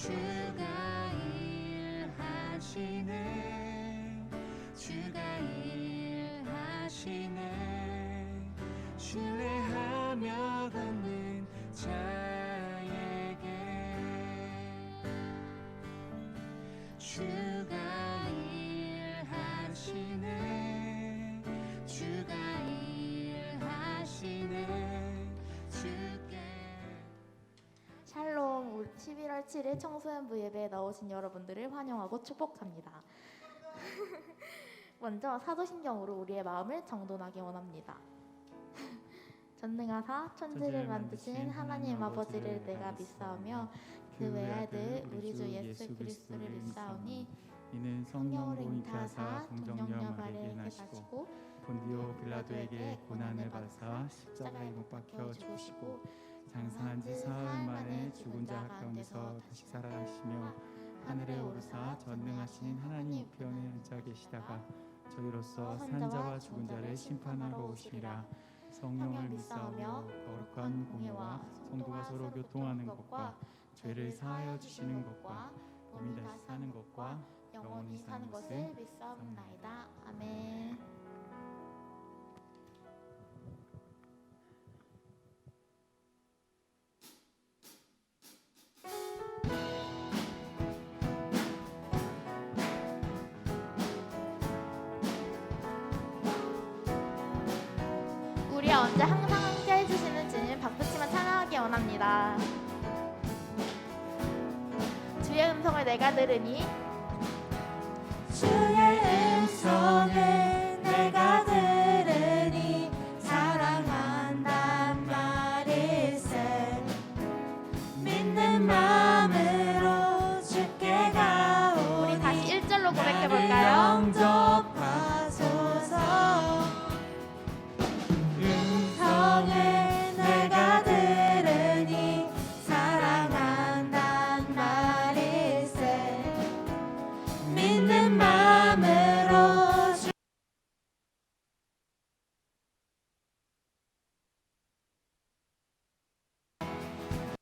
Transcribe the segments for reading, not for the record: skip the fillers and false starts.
주가 일하시네 주가 일하시네 신뢰하며 걷는 자에게 주가 일하시네 주가 일하시네 주께 샬롬 11월 7일 청소년부 예배에 나오신 여러분들을 환영하고 축복합니다. 먼저 사도신경으로 우리의 마음을 정돈하기 원합니다. 전능하사 천지를 만드신 하나님 아버지를 내가 믿사오며 그 외아들 우리 주 예수 그리스도를 믿사오니 이는 성령으로 잉태하사 동정녀 마리아에게 나시고 본디오 빌라도에게 고난을 받으사 십자가에 못 박혀 죽으시고 장사한 지 사흘 만에 죽은 자 가운데서 다시 살아나시며 하늘에 오르사 전능하신 하나님 우편에 앉아 계시다가 저희로서 산자와 죽은 자를 심판하러 오시리라. 성령을 믿사오며 거룩한 공예와 성도가 서로 교통하는 것과 죄를 사하여 주시는 것과 몸이 다시 사는 것과 영원히 사는 것을 믿사옵나이다. 아멘. 우리와 언제 항상 함께 해주시는 주님 박수치며 찬양하기 원합니다. 주의 음성을 내가 들으니 주의 음성을 내가 들으니 사랑한단 말일세 믿는 마음으로 주께 가오니 우리 다시 1절로 고백해볼까요? 영접하소서 음성을 내가 들으니 사랑한단 말일세 믿는 마음으로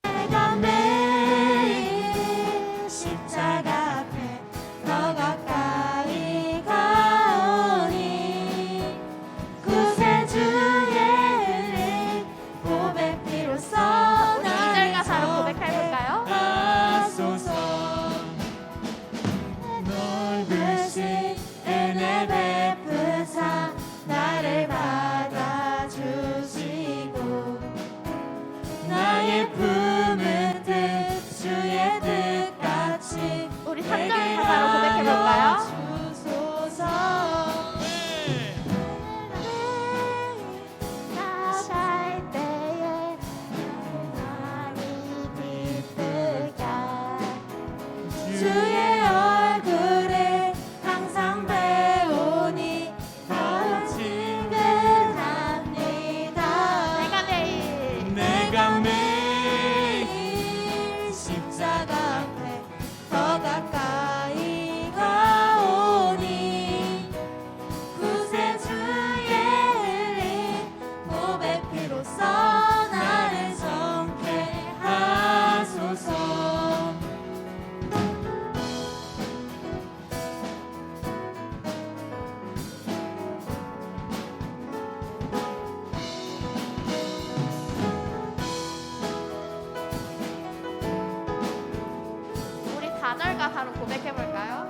내가 매일 십자가 앞에 더 가까이 가오니 구세주의 흘린 고백 비로소 우리 2절 가사로 고백해볼까요? 하소서 넓으신 은혜 베푸사 나를 받아주시고 나의 품은 뜻 주의 뜻같이 우리 3절 가사로 고백해볼까요? 주소서 나갈 때에 많이 기쁘가 주의 얼굴을 항상 배우니 더 친근합니다 내가 매일 내가 매일 십자가 앞에 더 가까이 가오니 구세주의 흘린 고백 피로써 나를 정케 하소서 우리 4절 가사로 고백해볼까요?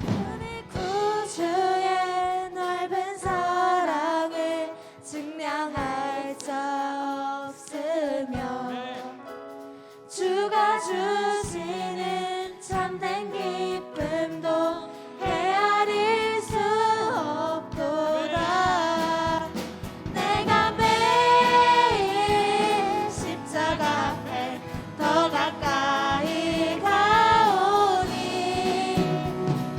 우리 구주의 넓은 사랑을 증명할 자 없으며 주가 주시는 참된 기쁨도 헤아릴 수 없도다 내가 매일 십자가 앞에 더 가까이 가오니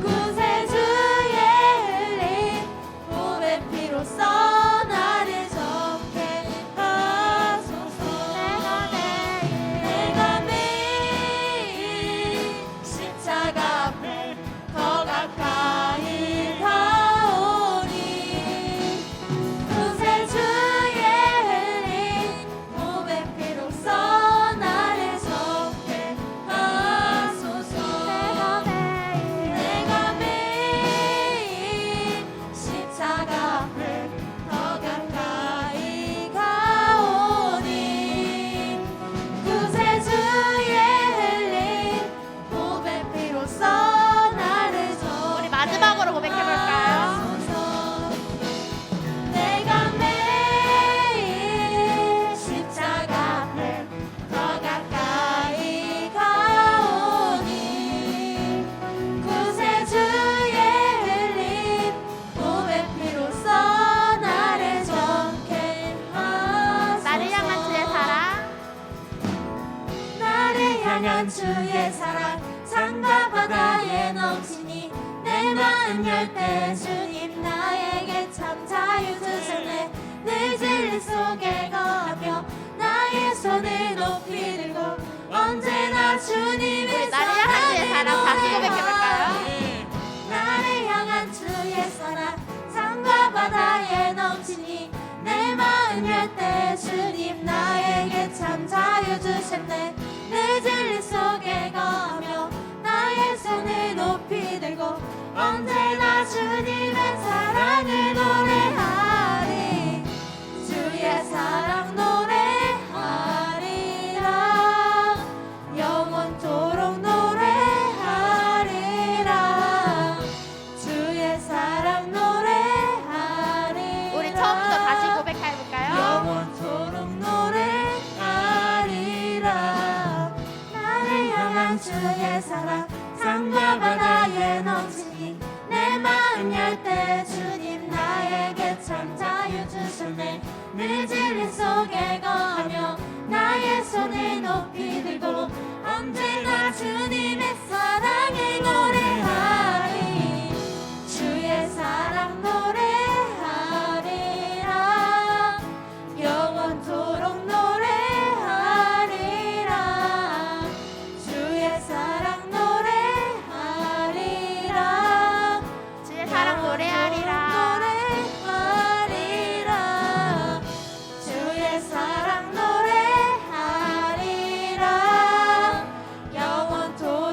구세주의 흘린 고백 피로써 나를 정케 하소서 내가 매일 향한 주의 사랑 산과 바다에 넘치니 내 마음 열 때 주님 나에게 참 자유 주셨네. 늘 진리 속에 거하며 나의 손을 높이 들고 언제나 주님의 나를 향한 주의 사랑 다시 고백해볼까요? 나를 향한 주의 사랑 산과 바다에 넘치니 내 마음 열 때 주님 나에게 참 자유 주셨네. 늘 진리 속에 거하며 나의 손을 높이 들고 언제나 주님의 사랑을 노래하리. 주의 사랑 노래하리라. 영원토록 노래하리라. 주의 사랑 노래하리라. 우리 처음부터 다시 고백해볼까요? 영원토록 노래하리라. 나를 향한 주의 사랑 산과 바다에 넘치니 내 마음 열 때 주님 나에게 참 자유 주셨네. 늘 진리 속에 거하며 나의 손을 높이 들고 언제나 주님의 사랑을 노래하리. 주의 사랑 노래하리라. 영원토록 노래하리라. 주의 사랑 노래하리라. 주의 사랑 노래하리라. 노래하리라. 주의 사랑 노래하리라. 영원토록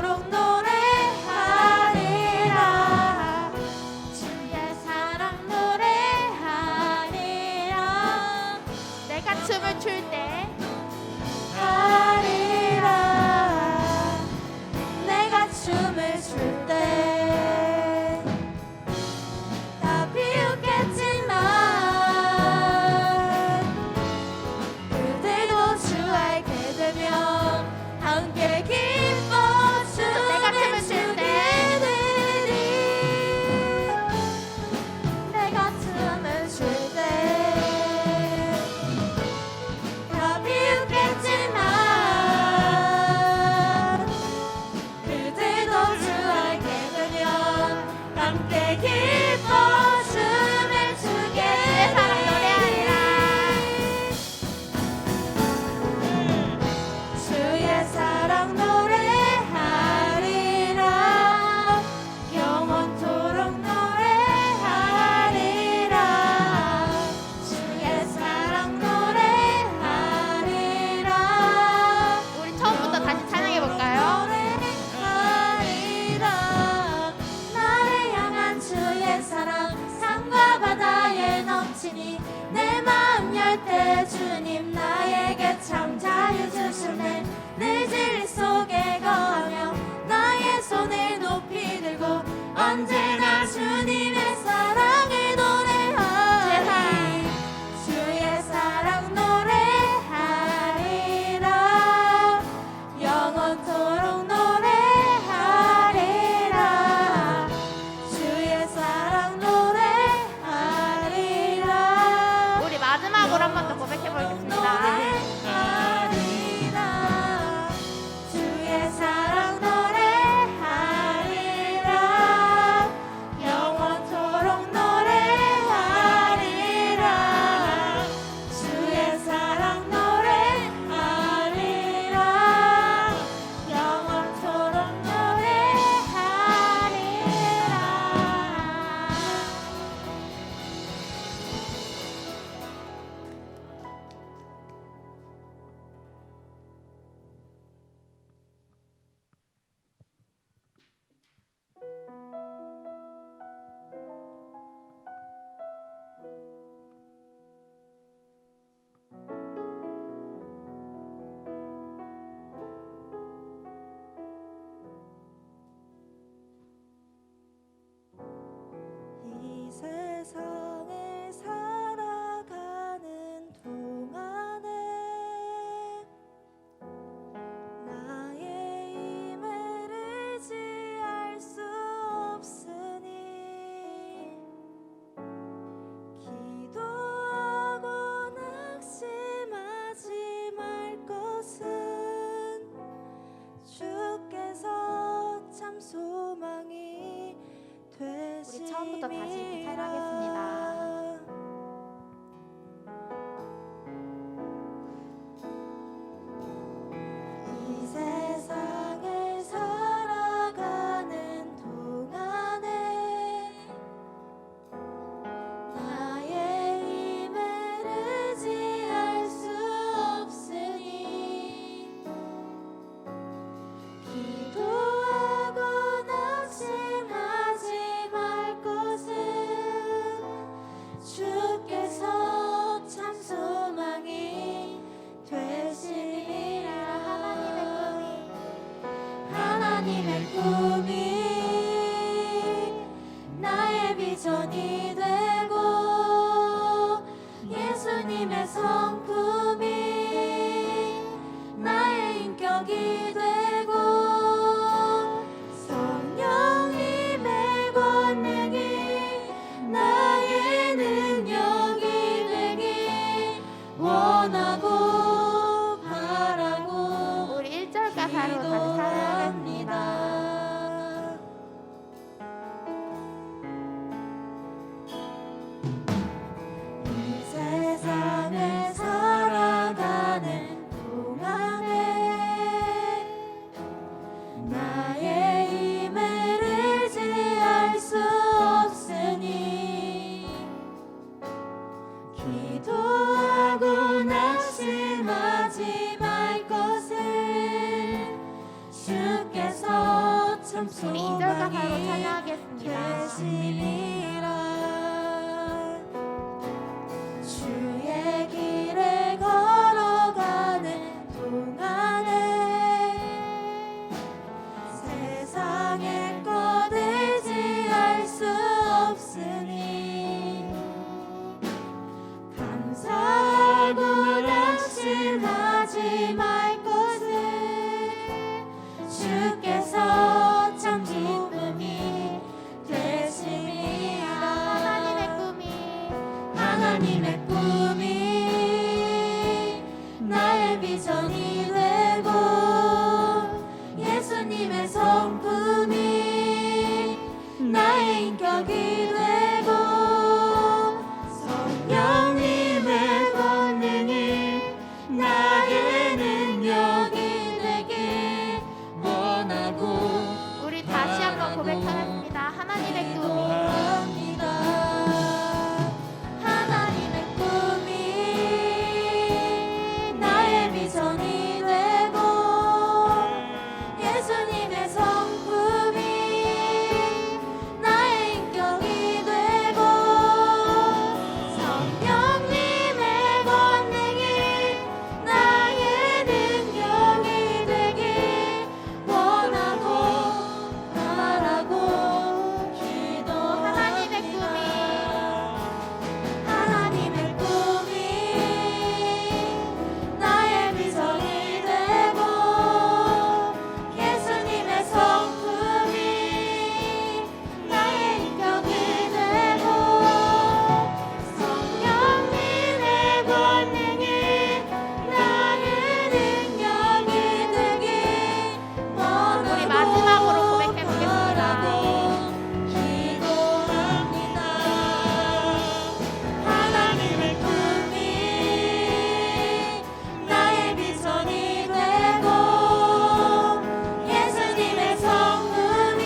처음부터 다시 찬양하겠습니다. 이 세상을 살아가는 동안에 나의 힘을 의지할 수 없으니 기도하고 낙심하지 말 것은 주께서 참 소망이 되시리라. 하나님의 꿈이 나의 비전이 되고 예수님의 성품이 나의 인격이 되고 성령님의 권능이 나의 능력이 되길 원하고 바라고 우리 1절 가사로 다시 찬양하겠습니다. 이 세상을 살아가는 동안에 나의 힘을 의지할 수 없으니 기도하고 낙심하지 말 것을 주께서 참 우리 2절 가사로 소망이 찬양하겠습니다. 되시리라. 주의 길을 걸어가는 동안에 세상의 것 의지할 수 없으니 감사하고 낙심하지 말 것을 주께서 참 기쁨이 되시리라. 하나님의 꿈이 나의 비전이 되고 예수님의 성품이 나의 인격이 되고 성령님의 권능이 나의 능력이 되길 원하고 우리 다시 한번 고백하겠습니다. 하나님의 꿈이 하나님의 꿈이 나의 비전이 되고 예수님의 성품이 나의 인격이 되고 성령님의 권능이 나의 능력이 되길 원하고 바라고 하나님의 기도합니다. 하나님의 꿈이 나의 비전이 되고 예수님의 성품이 나의 인격이 되고 성령님의 권능이 나의 능력이 되길 원하고 우리 마지막으로 고백해보겠습니다. 기도합니다. 하나님의 꿈이 나의 비전이 되고 예수님의 성품이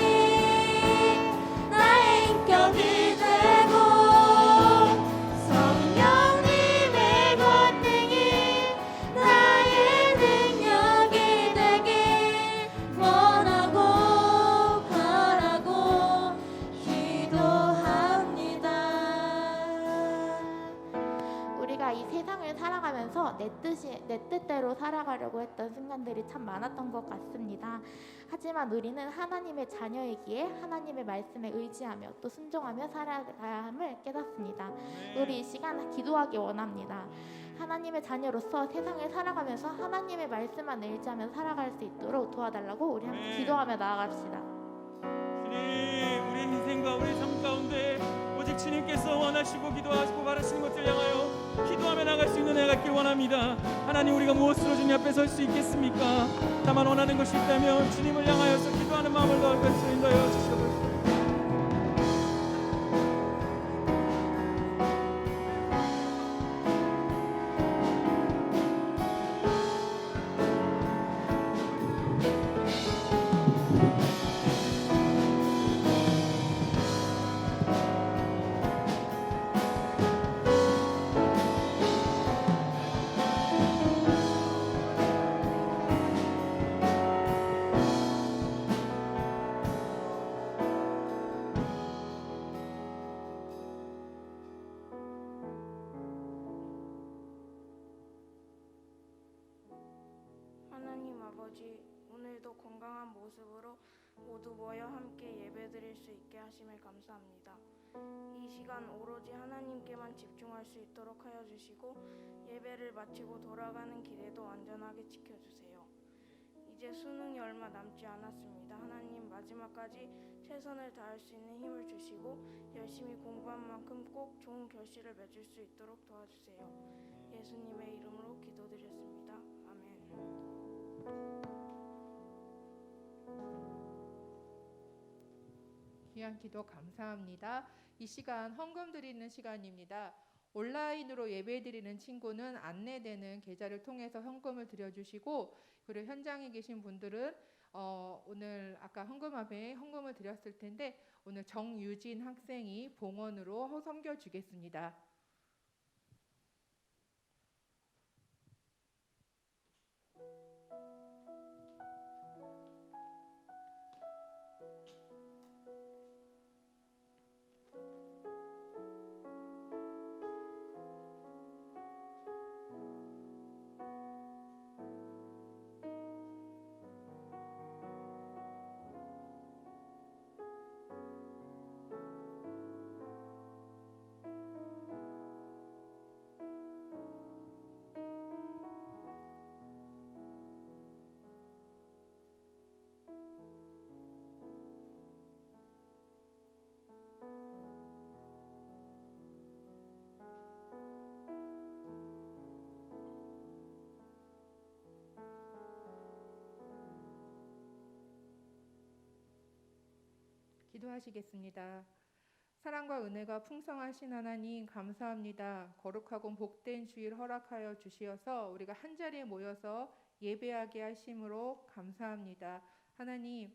나의 인격이 되고 성령님의 권능이 나의 능력이 되길 원하고 바라고 기도합니다. 우리가 이 세상을 살아가면서 내 뜻대로 살아가려고 했던 순간들이 참 많았던 것 같습니다. 하지만 우리는 하나님의 자녀이기에 하나님의 말씀에 의지하며 또 순종하며 살아가야 함을 깨닫습니다. 우리 이 시간 기도하기 원합니다. 하나님의 자녀로서 세상을 살아가면서 하나님의 말씀만 의지하며 살아갈 수 있도록 도와달라고 우리 함께 기도하며 나아갑시다. 주님, 우리 인생과 우리 삶 가운데 오직 주님께서 원하시고 기도하시고 바라시는 것을 향하여 기도하며 나갈 수 있는 해가 있길 원합니다. 하나님, 우리가 무엇으로 주님 앞에 설 수 있겠습니까? 다만 원하는 것이 있다면 주님을 향하여서 기도하는 마음을 더할 것을 인도하여 주시옵소서. 아버지, 오늘도 건강한 모습으로 모두 모여 함께 예배드릴 수 있게 하심에 감사합니다. 이 시간 오로지 하나님께만 집중할 수 있도록 하여 주시고 예배를 마치고 돌아가는 길에도 안전하게 지켜주세요. 이제 수능이 얼마 남지 않았습니다. 하나님, 마지막까지 최선을 다할 수 있는 힘을 주시고 열심히 공부한 만큼 꼭 좋은 결실을 맺을 수 있도록 도와주세요. 예수님의 이름으로 기도드렸습니다. 아멘. 귀한 기도 감사합니다. 이 시간 헌금 드리는 시간입니다. 온라인으로 예배 드리는 친구는 안내되는 계좌를 통해서 헌금을 드려주시고, 그리고 현장에 계신 분들은 오늘 아까 헌금함에 헌금을 드렸을 텐데 오늘 정유진 학생이 봉헌으로 섬겨주겠습니다. 기도하시겠습니다. 사랑과 은혜가 풍성하신 하나님, 감사합니다. 거룩하고 복된 주일 허락하여 주시어서 우리가 한자리에 모여서 예배하게 하심으로 감사합니다. 하나님,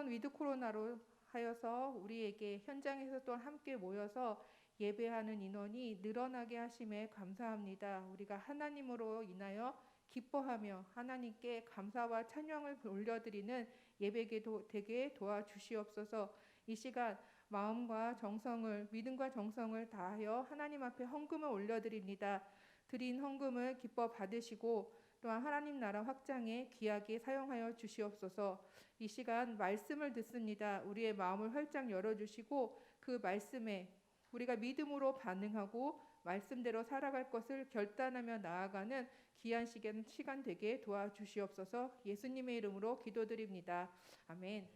위드 코로나로 하여서 우리에게 현장에서 또 함께 모여서 예배하는 인원이 늘어나게 하심에 감사합니다. 우리가 하나님으로 인하여 기뻐하며 하나님께 감사와 찬양을 올려드리는 예배게 되게 도와주시옵소서. 이 시간 마음과 정성을, 믿음과 정성을 다하여 하나님 앞에 헌금을 올려드립니다. 드린 헌금을 기뻐 받으시고 또한 하나님 나라 확장에 귀하게 사용하여 주시옵소서. 이 시간 말씀을 듣습니다. 우리의 마음을 활짝 열어주시고 그 말씀에 우리가 믿음으로 반응하고 말씀대로 살아갈 것을 결단하며 나아가는 귀한 시간 되게 도와주시옵소서. 예수님의 이름으로 기도드립니다. 아멘.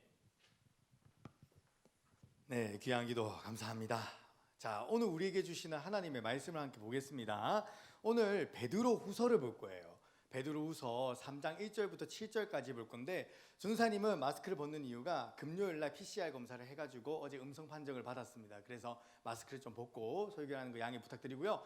네, 귀한 기도 감사합니다. 자, 오늘 우리에게 주시는 하나님의 말씀을 함께 보겠습니다. 오늘 베드로 후서를 볼 거예요. 베드로 후서 3장 1절부터 7절까지 볼 건데, 전사님은 마스크를 벗는 이유가 금요일날 PCR 검사를 해가지고 어제 음성 판정을 받았습니다. 그래서 마스크를 좀 벗고 설교하는 거 양해 부탁드리고요.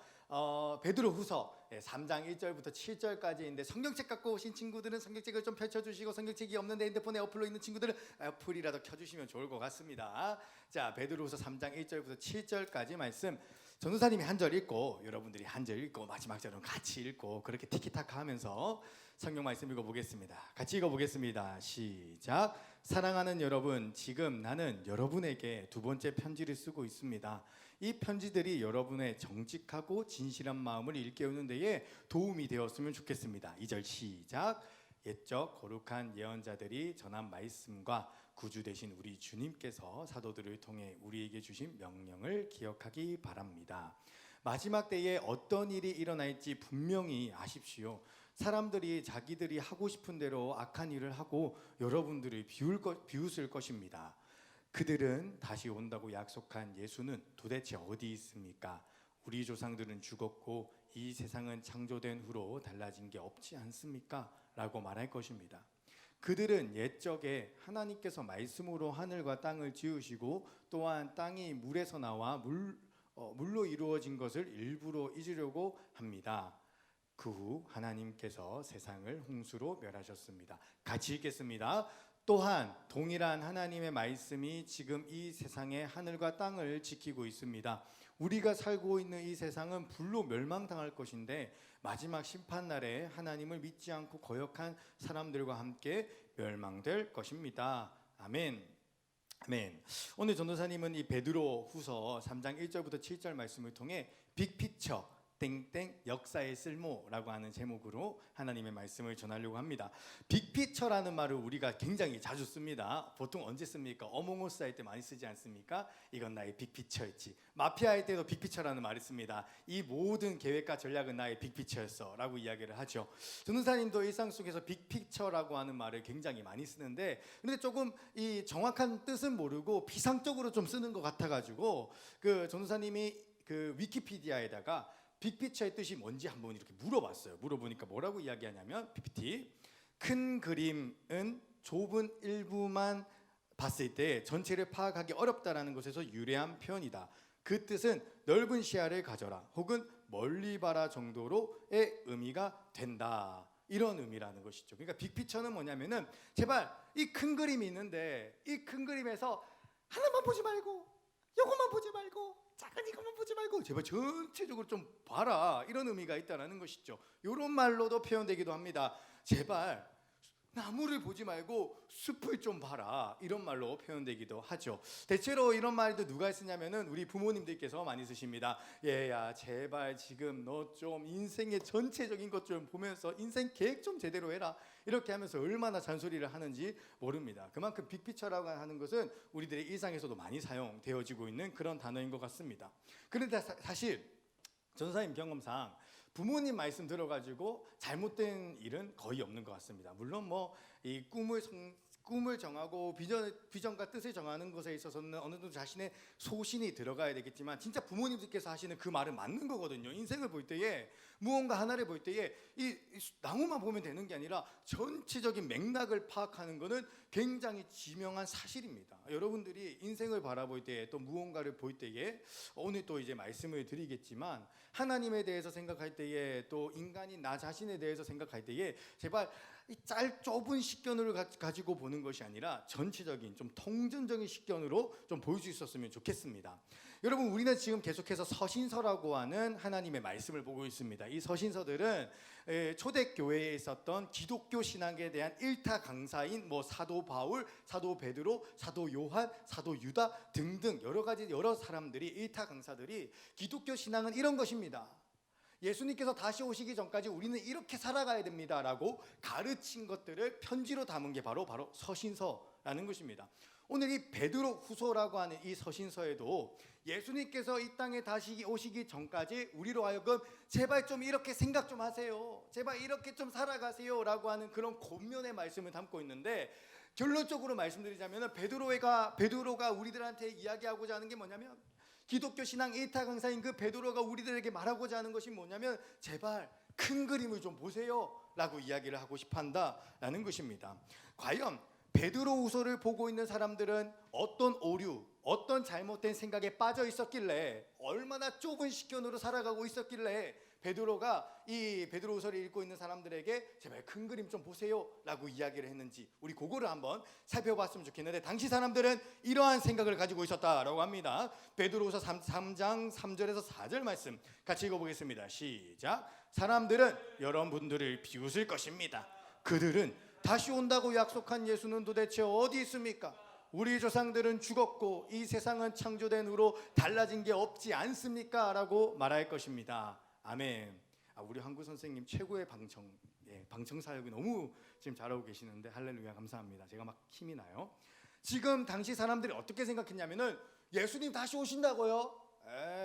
베드로 후서 3장 1절부터 7절까지인데, 성경책 갖고 오신 친구들은 성경책을 좀 펼쳐주시고, 성경책이 없는데 핸드폰에 어플로 있는 친구들은 어플이라도 켜주시면 좋을 것 같습니다. 자, 베드로 후서 3장 1절부터 7절까지 말씀, 전도사님이 한 절 읽고 여러분들이 한 절 읽고 마지막 절은 같이 읽고 그렇게 티키타카 하면서 성경 말씀 읽어보겠습니다. 같이 읽어보겠습니다. 시작. 사랑하는 여러분, 지금 나는 여러분에게 두 번째 편지를 쓰고 있습니다. 이 편지들이 여러분의 정직하고 진실한 마음을 일깨우는 데에 도움이 되었으면 좋겠습니다. 2절 시작. 옛적 거룩한 예언자들이 전한 말씀과 구주 되신 우리 주님께서 사도들을 통해 우리에게 주신 명령을 기억하기 바랍니다. 마지막 때에 어떤 일이 일어날지 분명히 아십시오. 사람들이 자기들이 하고 싶은 대로 악한 일을 하고 여러분들을 비웃을 것입니다. 그들은 다시 온다고 약속한 예수는 도대체 어디 있습니까? 우리 조상들은 죽었고 이 세상은 창조된 후로 달라진 게 없지 않습니까? 라고 말할 것입니다. 그들은 옛적에 하나님께서 말씀으로 하늘과 땅을 지으시고 또한 땅이 물에서 나와 물로 이루어진 것을 일부러 잊으려고 합니다. 그 후 하나님께서 세상을 홍수로 멸하셨습니다. 같이 읽겠습니다. 또한 동일한 하나님의 말씀이 지금 이 세상의 하늘과 땅을 지키고 있습니다. 우리가 살고 있는 이 세상은 불로 멸망당할 것인데 마지막 심판날에 하나님을 믿지 않고 거역한 사람들과 함께 멸망될 것입니다. 아멘. 아멘. 오늘 전도사님은 이 베드로 후서 3장 1절부터 7절 말씀을 통해 빅피처, 땡땡 역사의 쓸모라고 하는 제목으로 하나님의 말씀을 전하려고 합니다. 빅피처라는 말을 우리가 굉장히 자주 씁니다. 보통 언제 씁니까? 어몽어스 할 때 많이 쓰지 않습니까? 이건 나의 빅피처였지. 마피아 할 때도 빅피처라는 말을 씁니다. 이 모든 계획과 전략은 나의 빅피처였어 라고 이야기를 하죠. 전도사님도 일상 속에서 빅피처라고 하는 말을 굉장히 많이 쓰는데, 그런데 조금 이 정확한 뜻은 모르고 비상적으로 좀 쓰는 것 같아가지고 그 전도사님이 그 위키피디아에다가 빅피처의 뜻이 뭔지 한번 이렇게 물어봤어요. 물어보니까 뭐라고 이야기하냐면, PPT, 큰 그림은 좁은 일부만 봤을 때 전체를 파악하기 어렵다라는 것에서 유래한 표현이다. 그 뜻은 넓은 시야를 가져라 혹은 멀리 봐라 정도로의 의미가 된다. 이런 의미라는 것이죠. 그러니까 빅피처는 뭐냐면은 제발 이 큰 그림이 있는데 이 큰 그림에서 하나만 보지 말고 요것만 보지 말고 작은 이것만 보지 말고 제발 전체적으로 좀 봐라, 이런 의미가 있다는 것이죠. 이런 말로도 표현되기도 합니다. 제발 나무를 보지 말고 숲을 좀 봐라, 이런 말로 표현되기도 하죠. 대체로 이런 말도 누가 쓰냐면은 우리 부모님들께서 많이 쓰십니다. 얘야 제발 지금 너 좀 인생의 전체적인 것 좀 보면서 인생 계획 좀 제대로 해라, 이렇게 하면서 얼마나 잔소리를 하는지 모릅니다. 그만큼 빅피처라고 하는 것은 우리들의 일상에서도 많이 사용되어지고 있는 그런 단어인 것 같습니다. 그런데 사실 전사님 경험상 부모님 말씀 들어가지고 잘못된 일은 거의 없는 것 같습니다. 물론 뭐 이 꿈을 정하고 비전과 뜻을 정하는 것에 있어서는 어느 정도 자신의 소신이 들어가야 되겠지만, 진짜 부모님들께서 하시는 그 말은 맞는 거거든요. 인생을 볼 때에 무언가 하나를 볼 때에 이 나무만 보면 되는 게 아니라 전체적인 맥락을 파악하는 것은 굉장히 지명한 사실입니다. 여러분들이 인생을 바라볼 때에 또 무언가를 볼 때에 오늘 또 이제 말씀을 드리겠지만, 하나님에 대해서 생각할 때에 또 인간이 나 자신에 대해서 생각할 때에 제발 이 좁은 식견으로 가지고 보는 것이 아니라 전체적인 좀 통전적인 식견으로 좀 볼 수 있었으면 좋겠습니다. 여러분, 우리는 지금 계속해서 서신서라고 하는 하나님의 말씀을 보고 있습니다. 이 서신서들은 초대교회에 있었던 기독교 신학에 대한 일타 강사인 뭐 사도 바울, 사도 베드로, 사도 요한, 사도 유다 등등 여러 사람들이, 일타 강사들이 기독교 신앙은 이런 것입니다, 예수님께서 다시 오시기 전까지 우리는 이렇게 살아가야 됩니다라고 가르친 것들을 편지로 담은 게 바로 서신서라는 것입니다. 오늘 이 베드로 후서라고 하는 이 서신서에도 예수님께서 이 땅에 다시 오시기 전까지 우리로 하여금 제발 좀 이렇게 생각 좀 하세요, 제발 이렇게 좀 살아가세요 라고 하는 그런 권면의 말씀을 담고 있는데, 결론적으로 말씀드리자면 베드로가 우리들한테 이야기하고자 하는 게 뭐냐면, 기독교 신앙 일타 강사인 그 베드로가 우리들에게 말하고자 하는 것이 뭐냐면, 제발 큰 그림을 좀 보세요 라고 이야기를 하고 싶어 한다라는 것입니다. 과연 베드로후서를 보고 있는 사람들은 어떤 오류, 어떤 잘못된 생각에 빠져 있었길래, 얼마나 좁은 식견으로 살아가고 있었길래 베드로가 이 베드로후서를 읽고 있는 사람들에게 제발 큰 그림 좀 보세요 라고 이야기를 했는지, 우리 그거를 한번 살펴봤으면 좋겠는데, 당시 사람들은 이러한 생각을 가지고 있었다라고 합니다. 베드로후서 3장 3절에서 4절 말씀 같이 읽어보겠습니다. 시작. 사람들은 여러분들을 비웃을 것입니다. 그들은 다시 온다고 약속한 예수는 도대체 어디 있습니까? 우리 조상들은 죽었고 이 세상은 창조된 후로 달라진 게 없지 않습니까? 라고 말할 것입니다. 아멘. 우리 한구 선생님 최고의 방청 사역이 너무 지금 잘하고 계시는데 할렐루야, 감사합니다. 제가 막 힘이 나요. 지금 당시 사람들이 어떻게 생각했냐면은, 예수님 다시 오신다고요?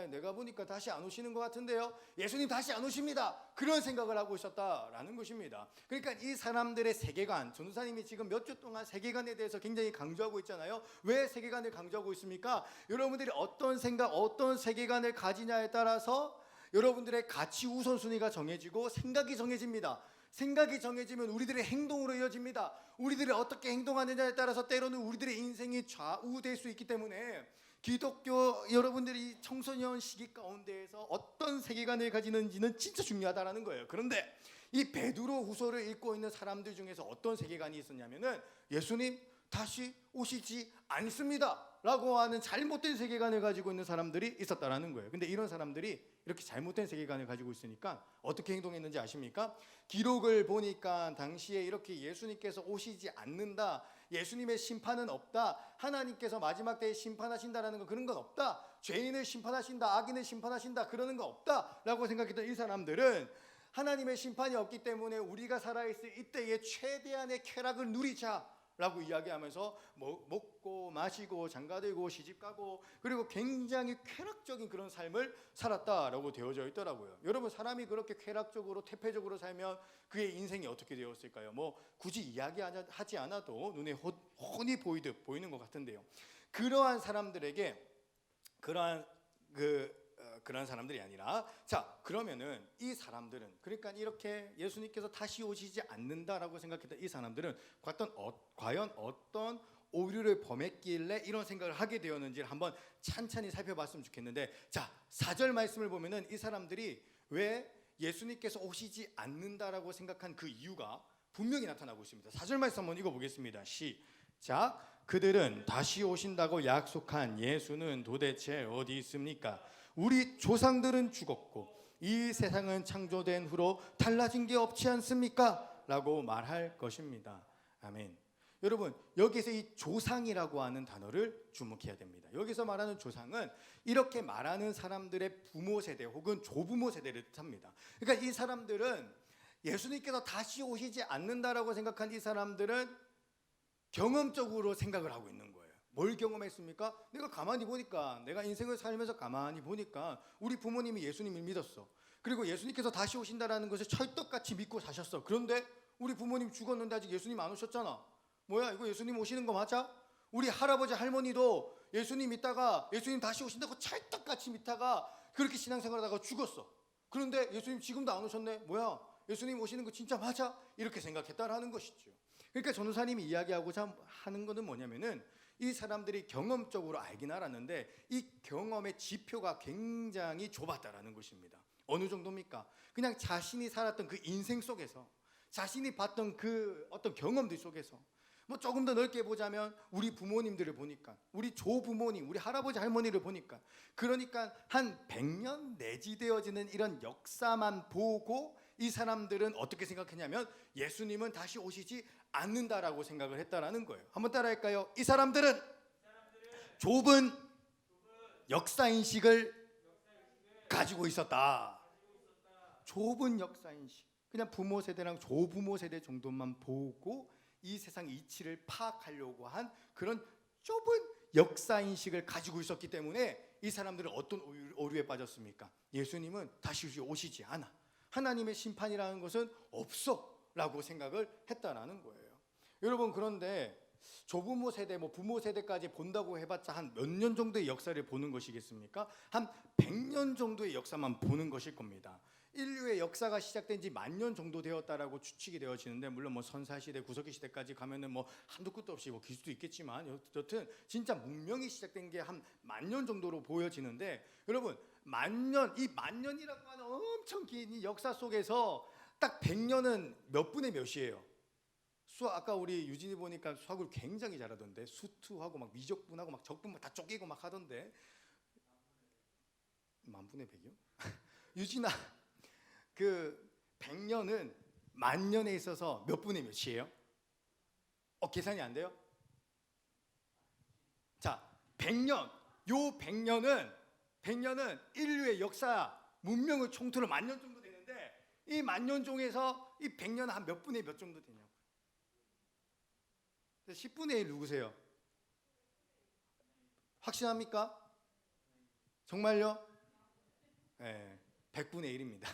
내가 보니까 다시 안 오시는 것 같은데요. 예수님 다시 안 오십니다. 그런 생각을 하고 있었다라는 것입니다. 그러니까 이 사람들의 세계관, 전도사님이 지금 몇 주 동안 세계관에 대해서 굉장히 강조하고 있잖아요. 왜 세계관을 강조하고 있습니까? 여러분들이 어떤 생각, 어떤 세계관을 가지냐에 따라서 여러분들의 가치 우선순위가 정해지고 생각이 정해집니다. 생각이 정해지면 우리들의 행동으로 이어집니다. 우리들이 어떻게 행동하느냐에 따라서 때로는 우리들의 인생이 좌우될 수 있기 때문에, 기독교 여러분들이 청소년 시기 가운데에서 어떤 세계관을 가지는지는 진짜 중요하다라는 거예요. 그런데 이 베드로 후서를 읽고 있는 사람들 중에서 어떤 세계관이 있었냐면은, 예수님 다시 오시지 않습니다 라고 하는 잘못된 세계관을 가지고 있는 사람들이 있었다라는 거예요. 근데 이런 사람들이 이렇게 잘못된 세계관을 가지고 있으니까 어떻게 행동했는지 아십니까? 기록을 보니까 당시에 이렇게 예수님께서 오시지 않는다, 예수님의 심판은 없다, 하나님께서 마지막 때에 심판하신다라는 거, 그런 건 없다, 죄인을 심판하신다, 악인을 심판하신다, 그러는 거 없다 라고 생각했던 이 사람들은 하나님의 심판이 없기 때문에 우리가 살아있을 이때의 최대한의 쾌락을 누리자 라고 이야기하면서 먹고 마시고 장가들고 시집가고 그리고 굉장히 쾌락적인 그런 삶을 살았다라고 되어져 있더라고요. 여러분, 사람이 그렇게 쾌락적으로 태폐적으로 살면 그의 인생이 어떻게 되었을까요? 뭐 굳이 이야기하지 않아도 눈에 훤히 보이는 것 같은데요. 그러한 사람들에게 그러한 사람들이 아니라, 자, 그러면은 이 사람들은, 그러니까 이렇게 예수님께서 다시 오시지 않는다라고 생각했던 이 사람들은 과연 어떤 오류를 범했길래 이런 생각을 하게 되었는지를 한번 찬찬히 살펴봤으면 좋겠는데, 자, 4절 말씀을 보면은 이 사람들이 왜 예수님께서 오시지 않는다라고 생각한 그 이유가 분명히 나타나고 있습니다. 4절 말씀 한번 읽어보겠습니다. 시작. 그들은 다시 오신다고 약속한 예수는 도대체 어디 있습니까? 우리 조상들은 죽었고 이 세상은 창조된 후로 달라진 게 없지 않습니까? 라고 말할 것입니다. 아멘. 여러분, 여기서 이 조상이라고 하는 단어를 주목해야 됩니다. 여기서 말하는 조상은 이렇게 말하는 사람들의 부모 세대 혹은 조부모 세대를 뜻합니다. 그러니까 이 사람들은 예수님께서 다시 오시지 않는다라고 생각한 이 사람들은 경험적으로 생각을 하고 있는 거예요. 뭘 경험했습니까? 내가 가만히 보니까, 내가 인생을 살면서 가만히 보니까 우리 부모님이 예수님을 믿었어. 그리고 예수님께서 다시 오신다라는 것을 철떡같이 믿고 사셨어. 그런데 우리 부모님 죽었는데 아직 예수님 안 오셨잖아. 뭐야, 이거 예수님 오시는 거 맞아? 우리 할아버지 할머니도 예수님 믿다가 예수님 다시 오신다고 찰떡같이 믿다가 그렇게 신앙생활하다가 죽었어. 그런데 예수님 지금도 안 오셨네. 뭐야, 예수님 오시는 거 진짜 맞아? 이렇게 생각했다라는 것이죠. 그러니까 전도사님이 이야기하고자 하는 것은 뭐냐면은, 이 사람들이 경험적으로 알긴 알았는데 이 경험의 지표가 굉장히 좁았다라는 것입니다. 어느 정도입니까? 그냥 자신이 살았던 그 인생 속에서, 자신이 봤던 그 어떤 경험들 속에서, 뭐 조금 더 넓게 보자면 우리 부모님들을 보니까, 우리 조부모님, 우리 할아버지 할머니를 보니까, 그러니까 한 100년 내지 되어지는 이런 역사만 보고 이 사람들은 어떻게 생각했냐면 예수님은 다시 오시지 않는다라고 생각을 했다라는 거예요. 한번 따라할까요? 이 사람들은 좁은 역사인식을 가지고 있었다. 좁은 역사인식. 그냥 부모 세대랑 조부모 세대 정도만 보고 이 세상 이치를 파악하려고 한 그런 좁은 역사인식을 가지고 있었기 때문에 이 사람들은 어떤 오류에 빠졌습니까? 예수님은 다시 오시지 않아, 하나님의 심판이라는 것은 없어 라고 생각을 했다라는 거예요. 여러분, 그런데 조부모 세대, 부모 세대까지 본다고 해봤자 한 몇 년 정도의 역사를 보는 것이겠습니까? 한 100년 정도의 역사만 보는 것일 겁니다. 인류의 역사가 시작된 지 10,000년 정도 되었다라고 추측이 되어지는데, 물론 선사시대, 구석기 시대까지 가면은 한도 끝도 없이 길 수도 있겠지만, 여튼 진짜 문명이 시작된 게 한 10,000년 정도로 보여지는데, 여러분, 이 10,000년이라고 하는 엄청 긴 이 역사 속에서 딱 100년은 몇 분의 몇이에요? 아까 우리 유진이 보니까 수학을 굉장히 잘하던데, 수투하고 미적분하고 적분 다 쪼개고 하던데, 만분의 100이요? 유진아, 그 100년은 10,000년에 있어서 몇 분의 몇이에요? 계산이 안 돼요? 자, 100년, 요 100년은 인류의 역사, 문명의 총투로 10,000년 정도 되는데, 이 10,000년 중에서 이 100년은 한 몇 분의 몇 정도 되냐고. 10분의 1 누구세요? 확신합니까? 정말요? 네, 100분의 1입니다.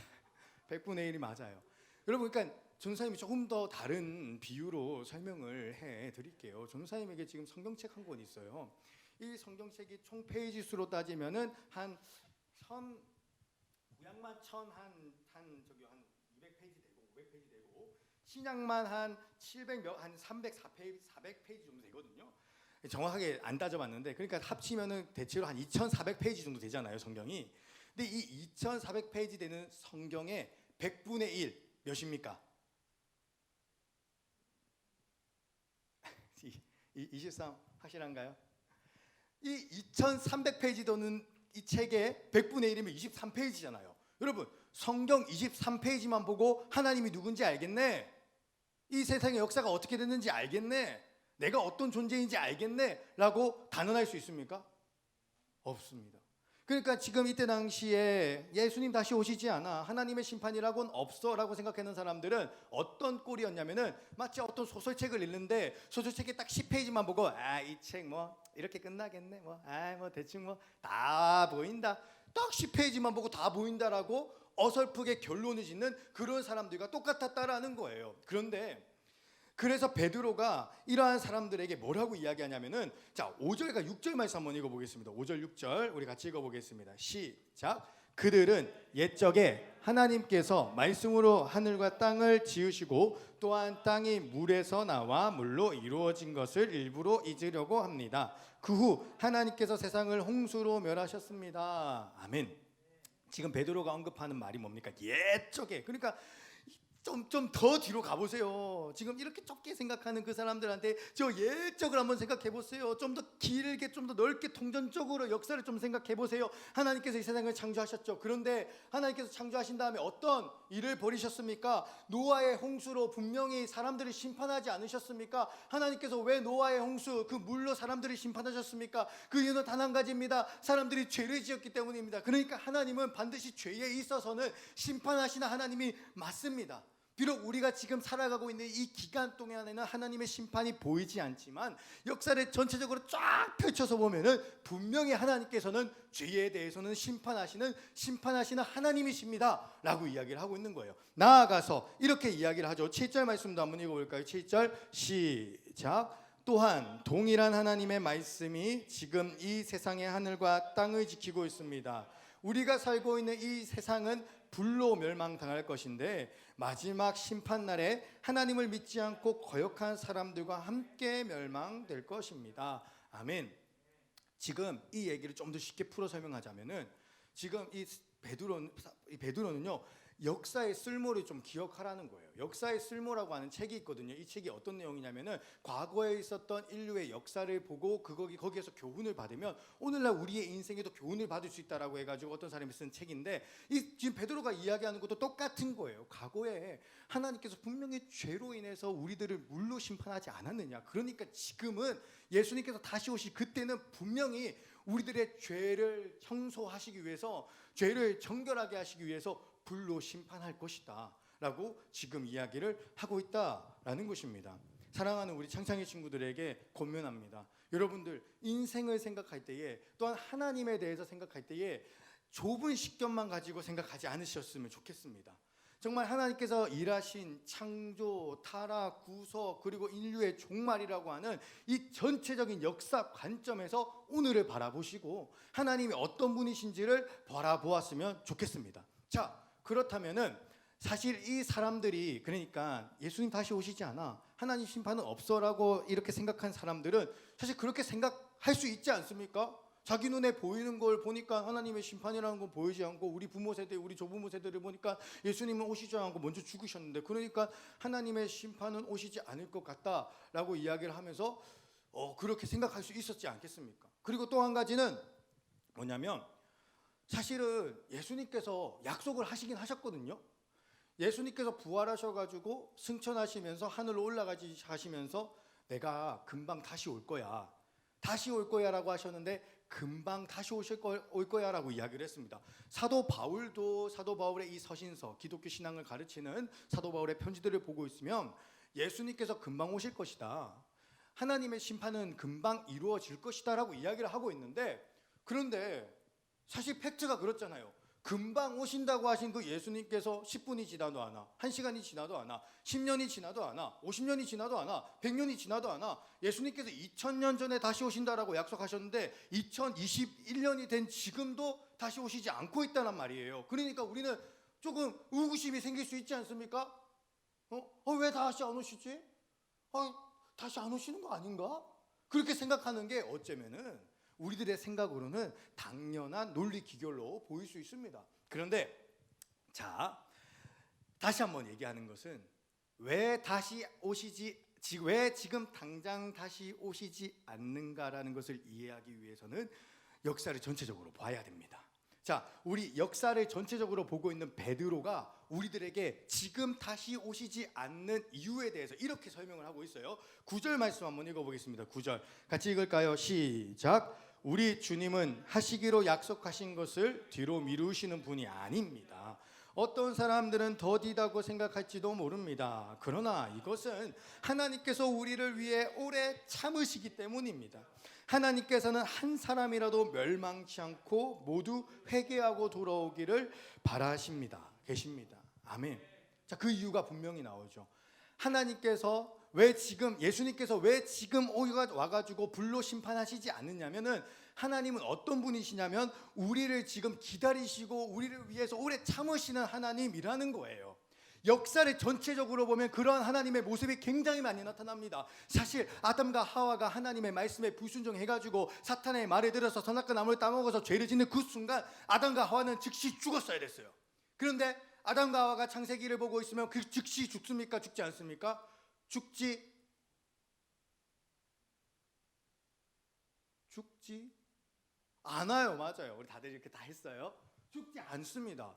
100분의 1이 맞아요. 여러분, 그러니까 전사님이 조금 더 다른 비유로 설명을 해드릴게요. 전사님에게 지금 성경책 한 권 있어요. 이 성경책이 총 페이지 수로 따지면은 구약만 한 200페이지 되고 500페이지 되고, 신약만 한 304페이지, 400페이지 정도 되거든요. 정확하게 안 따져봤는데, 그러니까 합치면은 대체로 한 2,400페이지 정도 되잖아요, 성경이. 근데 이 2,400페이지 되는 성경의 100분의 1 몇입니까? 23 확실한가요? 이 2300페이지 도는 이 책의 100분의 1이면 23페이지잖아요. 여러분, 성경 23페이지만 보고 하나님이 누군지 알겠네, 이 세상의 역사가 어떻게 됐는지 알겠네, 내가 어떤 존재인지 알겠네 라고 단언할 수 있습니까? 없습니다. 그러니까 지금 이때 당시에 예수님 다시 오시지 않아, 하나님의 심판이라고는 없어 라고 생각하는 사람들은 어떤 꼴이었냐면은 마치 어떤 소설책을 읽는데 소설책에 딱 10페이지만 보고 이 책 뭐 이렇게 끝나겠네, 뭐 대충 뭐 다 보인다, 딱 10페이지만 보고 다 보인다라고 어설프게 결론을 짓는 그런 사람들과 똑같았다라는 거예요. 그래서 베드로가 이러한 사람들에게 뭐라고 이야기하냐면은, 자, 5절과 6절 말씀 한번 읽어보겠습니다. 5절 6절 우리 같이 읽어보겠습니다. 시작. 그들은 옛적에 하나님께서 말씀으로 하늘과 땅을 지으시고 또한 땅이 물에서 나와 물로 이루어진 것을 일부러 잊으려고 합니다. 그 후 하나님께서 세상을 홍수로 멸하셨습니다. 아멘. 지금 베드로가 언급하는 말이 뭡니까? 옛적에. 그러니까 좀 더 뒤로 가보세요. 지금 이렇게 좁게 생각하는 그 사람들한테 저 옛적을 한번 생각해 보세요. 좀 더 길게, 좀 더 넓게 통전적으로 역사를 좀 생각해 보세요. 하나님께서 이 세상을 창조하셨죠. 그런데 하나님께서 창조하신 다음에 어떤 일을 벌이셨습니까? 노아의 홍수로 분명히 사람들을 심판하지 않으셨습니까? 하나님께서 왜 노아의 홍수, 그 물로 사람들을 심판하셨습니까? 그 이유는 단 한 가지입니다. 사람들이 죄를 지었기 때문입니다. 그러니까 하나님은 반드시 죄에 있어서는 심판하시는 하나님이 맞습니다. 비록 우리가 지금 살아가고 있는 이 기간 동안에는 하나님의 심판이 보이지 않지만 역사를 전체적으로 쫙 펼쳐서 보면은 분명히 하나님께서는 죄에 대해서는 심판하시는 하나님이십니다 라고 이야기를 하고 있는 거예요. 나아가서 이렇게 이야기를 하죠. 7절 말씀도 한번 읽어볼까요? 7절 시작. 또한 동일한 하나님의 말씀이 지금 이 세상의 하늘과 땅을 지키고 있습니다. 우리가 살고 있는 이 세상은 불로 멸망당할 것인데 마지막 심판날에 하나님을 믿지 않고 거역한 사람들과 함께 멸망될 것입니다. 아멘. 지금 이 얘기를 좀 더 쉽게 풀어 설명하자면은, 지금 이 베드로는요 역사의 쓸모를 좀 기억하라는 거예요. 역사의 쓸모라고 하는 책이 있거든요. 이 책이 어떤 내용이냐면은 과거에 있었던 인류의 역사를 보고 거기에서 교훈을 받으면 오늘날 우리의 인생에도 교훈을 받을 수 있다라고 해가지고 어떤 사람이 쓴 책인데, 이 지금 베드로가 이야기하는 것도 똑같은 거예요. 과거에 하나님께서 분명히 죄로 인해서 우리들을 물로 심판하지 않았느냐. 그러니까 지금은 예수님께서 다시 오실 그때는 분명히 우리들의 죄를 청소하시기 위해서, 죄를 정결하게 하시기 위해서 불로 심판할 것이다 라고 지금 이야기를 하고 있다라는 것입니다. 사랑하는 우리 창창의 친구들에게 권면합니다. 여러분들 인생을 생각할 때에, 또한 하나님에 대해서 생각할 때에 좁은 식견만 가지고 생각하지 않으셨으면 좋겠습니다. 정말 하나님께서 일하신 창조, 타락, 구속, 그리고 인류의 종말이라고 하는 이 전체적인 역사 관점에서 오늘을 바라보시고 하나님이 어떤 분이신지를 바라보았으면 좋겠습니다. 자, 그렇다면은 사실 이 사람들이, 그러니까 예수님 다시 오시지 않아, 하나님 심판은 없어라고 이렇게 생각한 사람들은 사실 그렇게 생각할 수 있지 않습니까? 자기 눈에 보이는 걸 보니까 하나님의 심판이라는 건 보이지 않고, 우리 부모 세대, 우리 조부모 세대를 보니까 예수님은 오시지 않고 먼저 죽으셨는데, 그러니까 하나님의 심판은 오시지 않을 것 같다라고 이야기를 하면서 그렇게 생각할 수 있었지 않겠습니까? 그리고 또 한 가지는 뭐냐면, 사실은 예수님께서 약속을 하시긴 하셨거든요. 예수님께서 부활하셔가지고 승천하시면서 하늘로 올라가시면서 내가 금방 다시 올 거야, 다시 올 거야라고 하셨는데 금방 다시 올 거야라고 이야기를 했습니다. 사도 바울도 사도 바울의 이 서신서, 기독교 신앙을 가르치는 사도 바울의 편지들을 보고 있으면 예수님께서 금방 오실 것이다, 하나님의 심판은 금방 이루어질 것이다 라고 이야기를 하고 있는데, 그런데 사실 팩트가 그렇잖아요. 금방 오신다고 하신 그 예수님께서 10분이 지나도 않아, 1시간이 지나도 않아, 10년이 지나도 않아, 50년이 지나도 않아, 100년이 지나도 않아, 예수님께서 2000년 전에 다시 오신다라고 약속하셨는데 2021년이 된 지금도 다시 오시지 않고 있다는 말이에요. 그러니까 우리는 조금 의구심이 생길 수 있지 않습니까? 왜 다시 안 오시지? 다시 안 오시는 거 아닌가? 그렇게 생각하는 게 어쩌면은 우리들의 생각으로는 당연한 논리 기결로 보일 수 있습니다. 그런데 자, 다시 한번 얘기하는 것은 왜 다시 오시지 왜 지금 당장 다시 오시지 않는가라는 것을 이해하기 위해서는 역사를 전체적으로 봐야 됩니다. 자, 우리 역사를 전체적으로 보고 있는 베드로가 우리들에게 지금 다시 오시지 않는 이유에 대해서 이렇게 설명을 하고 있어요. 9절 말씀 한번 읽어보겠습니다. 9절 같이 읽을까요? 시작. 우리 주님은 하시기로 약속하신 것을 뒤로 미루시는 분이 아닙니다. 어떤 사람들은 더디다고 생각할지도 모릅니다. 그러나 이것은 하나님께서 우리를 위해 오래 참으시기 때문입니다. 하나님께서는 한 사람이라도 멸망치 않고 모두 회개하고 돌아오기를 바라십니다. 계십니다. 아멘. 자, 그 이유가 분명히 나오죠. 하나님께서 예수님께서 왜 지금 와가지고 불로 심판하시지 않느냐면은, 하나님은 어떤 분이시냐면 우리를 지금 기다리시고 우리를 위해서 오래 참으시는 하나님이라는 거예요. 역사를 전체적으로 보면 그런 하나님의 모습이 굉장히 많이 나타납니다. 사실 아담과 하와가 하나님의 말씀에 불순종해가지고 사탄의 말에 들어서 선악과 나무를 따먹어서 죄를 짓는 그 순간 아담과 하와는 즉시 죽었어야 됐어요. 그런데 아담과 하와가 창세기를 보고 있으면 그 즉시 죽습니까? 죽지 않습니까? 죽지 않아요. 맞아요. 우리 다들 이렇게 다 했어요. 죽지 않습니다.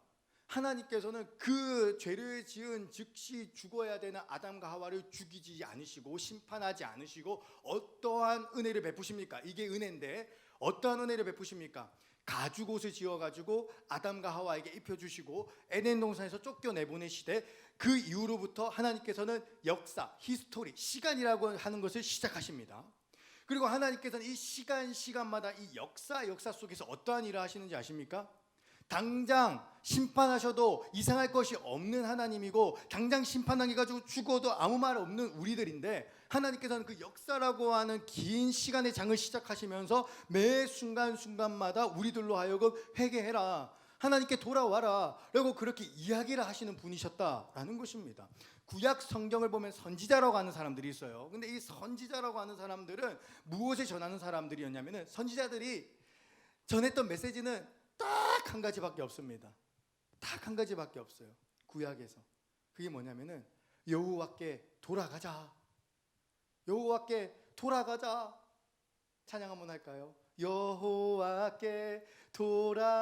하나님께서는 그 죄를 지은 즉시 죽어야 되는 아담과 하와를 죽이지 않으시고 심판하지 않으시고 어떠한 은혜를 베푸십니까? 이게 은혜인데 어떠한 은혜를 베푸십니까? 가죽옷을 지어가지고 아담과 하와에게 입혀주시고 에덴 동산에서 쫓겨내보내시되 그 이후로부터 하나님께서는 역사, 히스토리, 시간이라고 하는 것을 시작하십니다. 그리고 하나님께서는 이 시간마다 이 역사 속에서 어떠한 일을 하시는지 아십니까? 당장 심판하셔도 이상할 것이 없는 하나님이고 당장 심판당해가지고 죽어도 아무 말 없는 우리들인데, 하나님께서는 그 역사라고 하는 긴 시간의 장을 시작하시면서 매 순간순간마다 우리들로 하여금 회개해라, 하나님께 돌아와라 라고 그렇게 이야기를 하시는 분이셨다라는 것입니다. 구약 성경을 보면 선지자라고 하는 사람들이 있어요. 근데 이 선지자라고 하는 사람들은 무엇을 전하는 사람들이었냐면은, 선지자들이 전했던 메시지는 딱 한 가지밖에 없습니다. 딱 한 가지밖에 없어요. 구약에서. 그게 뭐냐면은 여호와께 돌아가자. 여호와께 돌아가자. 찬양 한번 할까요? 여호와께 돌아가자.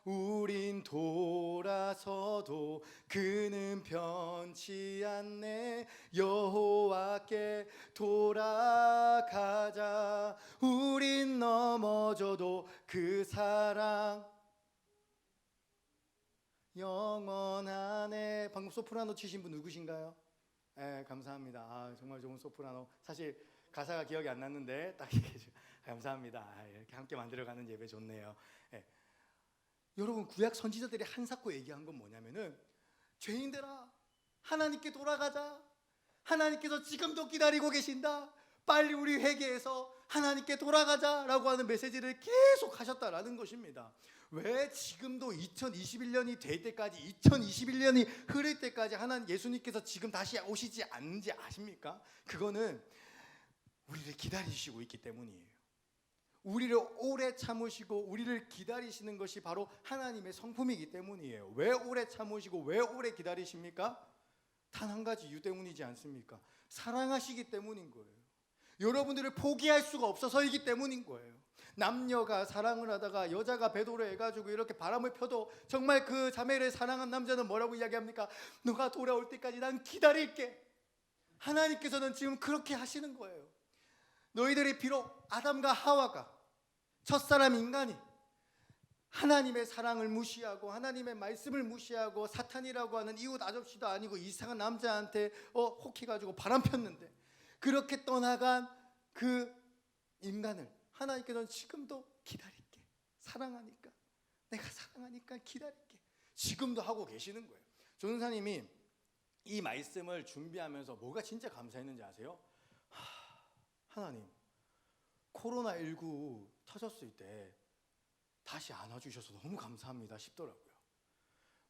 우린 돌아서도 그는 변치 않네. 여호와께 돌아가자. 우린 넘어져도 그 사랑 영원하네. 방금 소프라노 치신 분 누구신가요? 네, 감사합니다. 아, 정말 좋은 소프라노. 사실 가사가 기억이 안 났는데 딱 이렇게 감사합니다. 이렇게 함께 만들어가는 예배 좋네요. 네. 여러분, 구약 선지자들이 한사코 얘기한 건 뭐냐면은, 죄인들아 하나님께 돌아가자. 하나님께서 지금도 기다리고 계신다. 빨리 우리 회개해서 하나님께 돌아가자라고 하는 메시지를 계속 하셨다라는 것입니다. 왜 지금도 2021년이 될 때까지, 2021년이 흐를 때까지 예수님께서 지금 다시 오시지 않는지 아십니까? 그거는 우리를 기다리시고 있기 때문이에요. 우리를 오래 참으시고 우리를 기다리시는 것이 바로 하나님의 성품이기 때문이에요. 왜 오래 참으시고 왜 오래 기다리십니까? 단 한 가지 이유 때문이지 않습니까? 사랑하시기 때문인 거예요. 여러분들을 포기할 수가 없어서이기 때문인 거예요. 남녀가 사랑을 하다가 여자가 배도를 해가지고 이렇게 바람을 펴도 정말 그 자매를 사랑한 남자는 뭐라고 이야기합니까? 너가 돌아올 때까지 난 기다릴게. 하나님께서는 지금 그렇게 하시는 거예요. 너희들이 비록 아담과 하와가, 첫사람 인간이 하나님의 사랑을 무시하고 하나님의 말씀을 무시하고 사탄이라고 하는 이웃 아저씨도 아니고 이상한 남자한테 혹해가지고 바람 폈는데, 그렇게 떠나간 그 인간을 하나님께서는 지금도 기다릴게. 사랑하니까, 내가 사랑하니까 기다릴게. 지금도 하고 계시는 거예요. 조은사님이 이 말씀을 준비하면서 뭐가 진짜 감사했는지 아세요? 하나님, 코로나19 터졌을 때 다시 안아주셔서 너무 감사합니다 싶더라고요.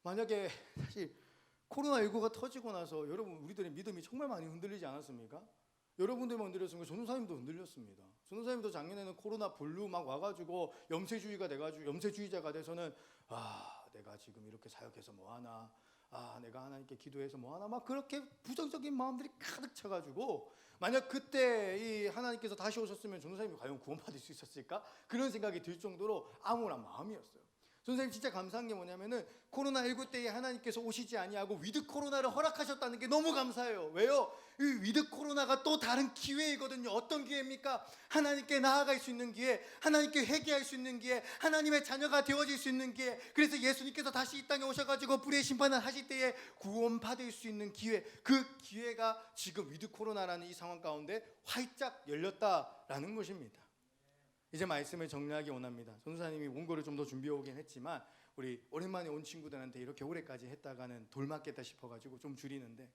만약에 사실 코로나19가 터지고 나서 여러분, 우리들의 믿음이 정말 많이 흔들리지 않았습니까? 여러분들만 흔들렸으니까 전도사님도 흔들렸습니다. 전도사님도 작년에는 코로나 블루 막 와가지고 염세주의자가 돼서는 내가 지금 이렇게 사역해서 뭐하나, 내가 하나님께 기도해서 뭐 하나 막 그렇게 부정적인 마음들이 가득 차가지고 만약 그때 이 하나님께서 다시 오셨으면 전도사님이 과연 구원받을 수 있었을까? 그런 생각이 들 정도로 암울한 마음이었어요. 전도사님 진짜 감사한 게 뭐냐면은 코로나19 때에 하나님께서 오시지 아니하고 위드 코로나를 허락하셨다는 게 너무 감사해요. 왜요? 이 위드 코로나가 또 다른 기회이거든요. 어떤 기회입니까? 하나님께 나아갈 수 있는 기회, 하나님께 회개할 수 있는 기회, 하나님의 자녀가 되어질 수 있는 기회. 그래서 예수님께서 다시 이 땅에 오셔가지고 불의 심판을 하실 때에 구원받을 수 있는 기회, 그 기회가 지금 위드 코로나라는 이 상황 가운데 활짝 열렸다라는 것입니다. 이제 말씀을 정리하기 원합니다. 전도사님이 원고를 좀 더 준비해 오긴 했지만 우리 오랜만에 온 친구들한테 이렇게 오래까지 했다가는 돌맞겠다 싶어가지고 좀 줄이는데,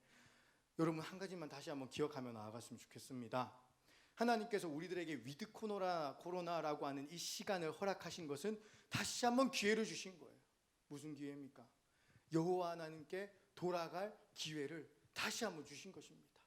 여러분 한 가지만 다시 한번 기억하며 나아갔으면 좋겠습니다. 하나님께서 우리들에게 위드 코로나라고 하는 이 시간을 허락하신 것은 다시 한번 기회를 주신 거예요. 무슨 기회입니까? 여호와 하나님께 돌아갈 기회를 다시 한번 주신 것입니다.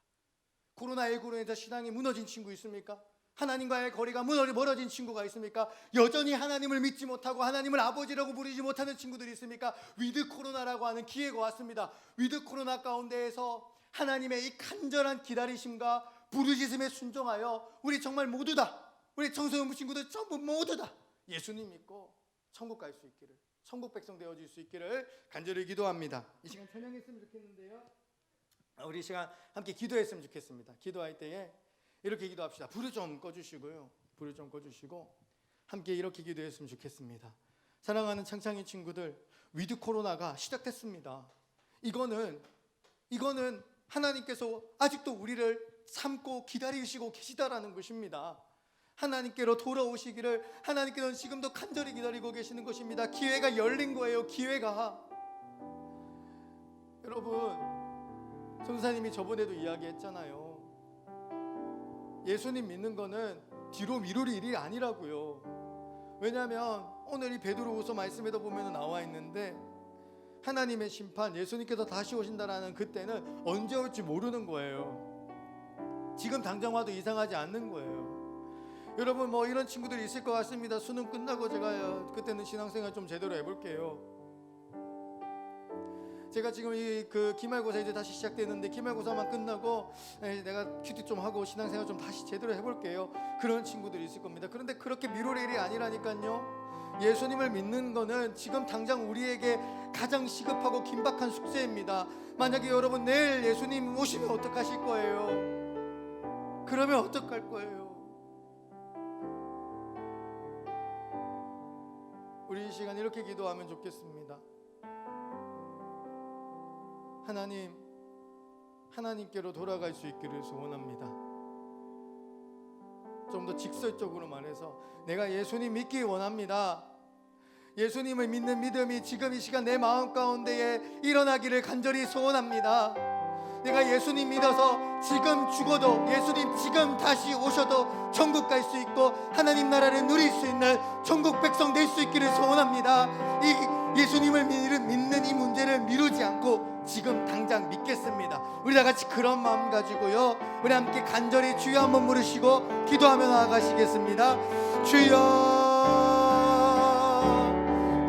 코로나19로 인해서 신앙이 무너진 친구 있습니까? 하나님과의 거리가 멀어진 친구가 있습니까? 여전히 하나님을 믿지 못하고 하나님을 아버지라고 부르지 못하는 친구들이 있습니까? 위드 코로나라고 하는 기회가 왔습니다. 위드 코로나 가운데에서 하나님의 이 간절한 기다리심과 부르짖음에 순종하여 우리 정말 모두 다, 우리 청소년 친구들 전부 모두 다 예수님 믿고 천국 갈 수 있기를, 천국 백성 되어질 수 있기를 간절히 기도합니다. 이 시간 찬양했으면 좋겠는데요, 우리 이 시간 함께 기도했으면 좋겠습니다. 기도할 때에 이렇게 기도합시다. 불을 좀 꺼주시고요, 불을 좀 꺼주시고 함께 이렇게 기도했으면 좋겠습니다. 사랑하는 창창이 친구들, 위드 코로나가 시작됐습니다. 이거는 하나님께서 아직도 우리를 참고 기다리시고 계시다라는 것입니다. 하나님께로 돌아오시기를 하나님께서는 지금도 간절히 기다리고 계시는 것입니다. 기회가 열린 거예요. 기회가. 여러분, 전사님이 저번에도 이야기했잖아요. 예수님 믿는 거는 뒤로 미룰 일이 아니라고요. 왜냐하면 오늘 이 베드로후서 말씀에도 보면 나와 있는데, 하나님의 심판, 예수님께서 다시 오신다라는 그때는 언제 올지 모르는 거예요. 지금 당장 와도 이상하지 않는 거예요. 여러분, 뭐 이런 친구들이 있을 것 같습니다. 수능 끝나고 제가 그때는 신앙생활 좀 제대로 해볼게요. 제가 지금 그 기말고사 이제 다시 시작되는데, 기말고사만 끝나고 내가 큐티 좀 하고 신앙생활 좀 다시 제대로 해볼게요. 그런 친구들이 있을 겁니다. 그런데 그렇게 미룰 일이 아니라니까요. 예수님을 믿는 거는 지금 당장 우리에게 가장 시급하고 긴박한 숙제입니다. 만약에 여러분 내일 예수님 오시면 어떡하실 거예요? 그러면 어떡할 거예요? 우리 이 시간 이렇게 기도하면 좋겠습니다. 하나님께로 돌아갈 수 있기를 소원합니다. 좀 더 직설적으로 말해서 내가 예수님 믿기 원합니다. 예수님을 믿는 믿음이 지금 이 시간 내 마음 가운데에 일어나기를 간절히 소원합니다. 내가 예수님 믿어서 지금 죽어도, 예수님 지금 다시 오셔도 천국 갈 수 있고 하나님 나라를 누릴 수 있는 천국 백성 될 수 있기를 소원합니다. 이 예수님을 믿는 이 문제를 미루지 않고 지금 당장 믿겠습니다. 우리 다 같이 그런 마음 가지고요, 우리 함께 간절히 주여 한번 부르시고 기도하며 나아가시겠습니다. 주여,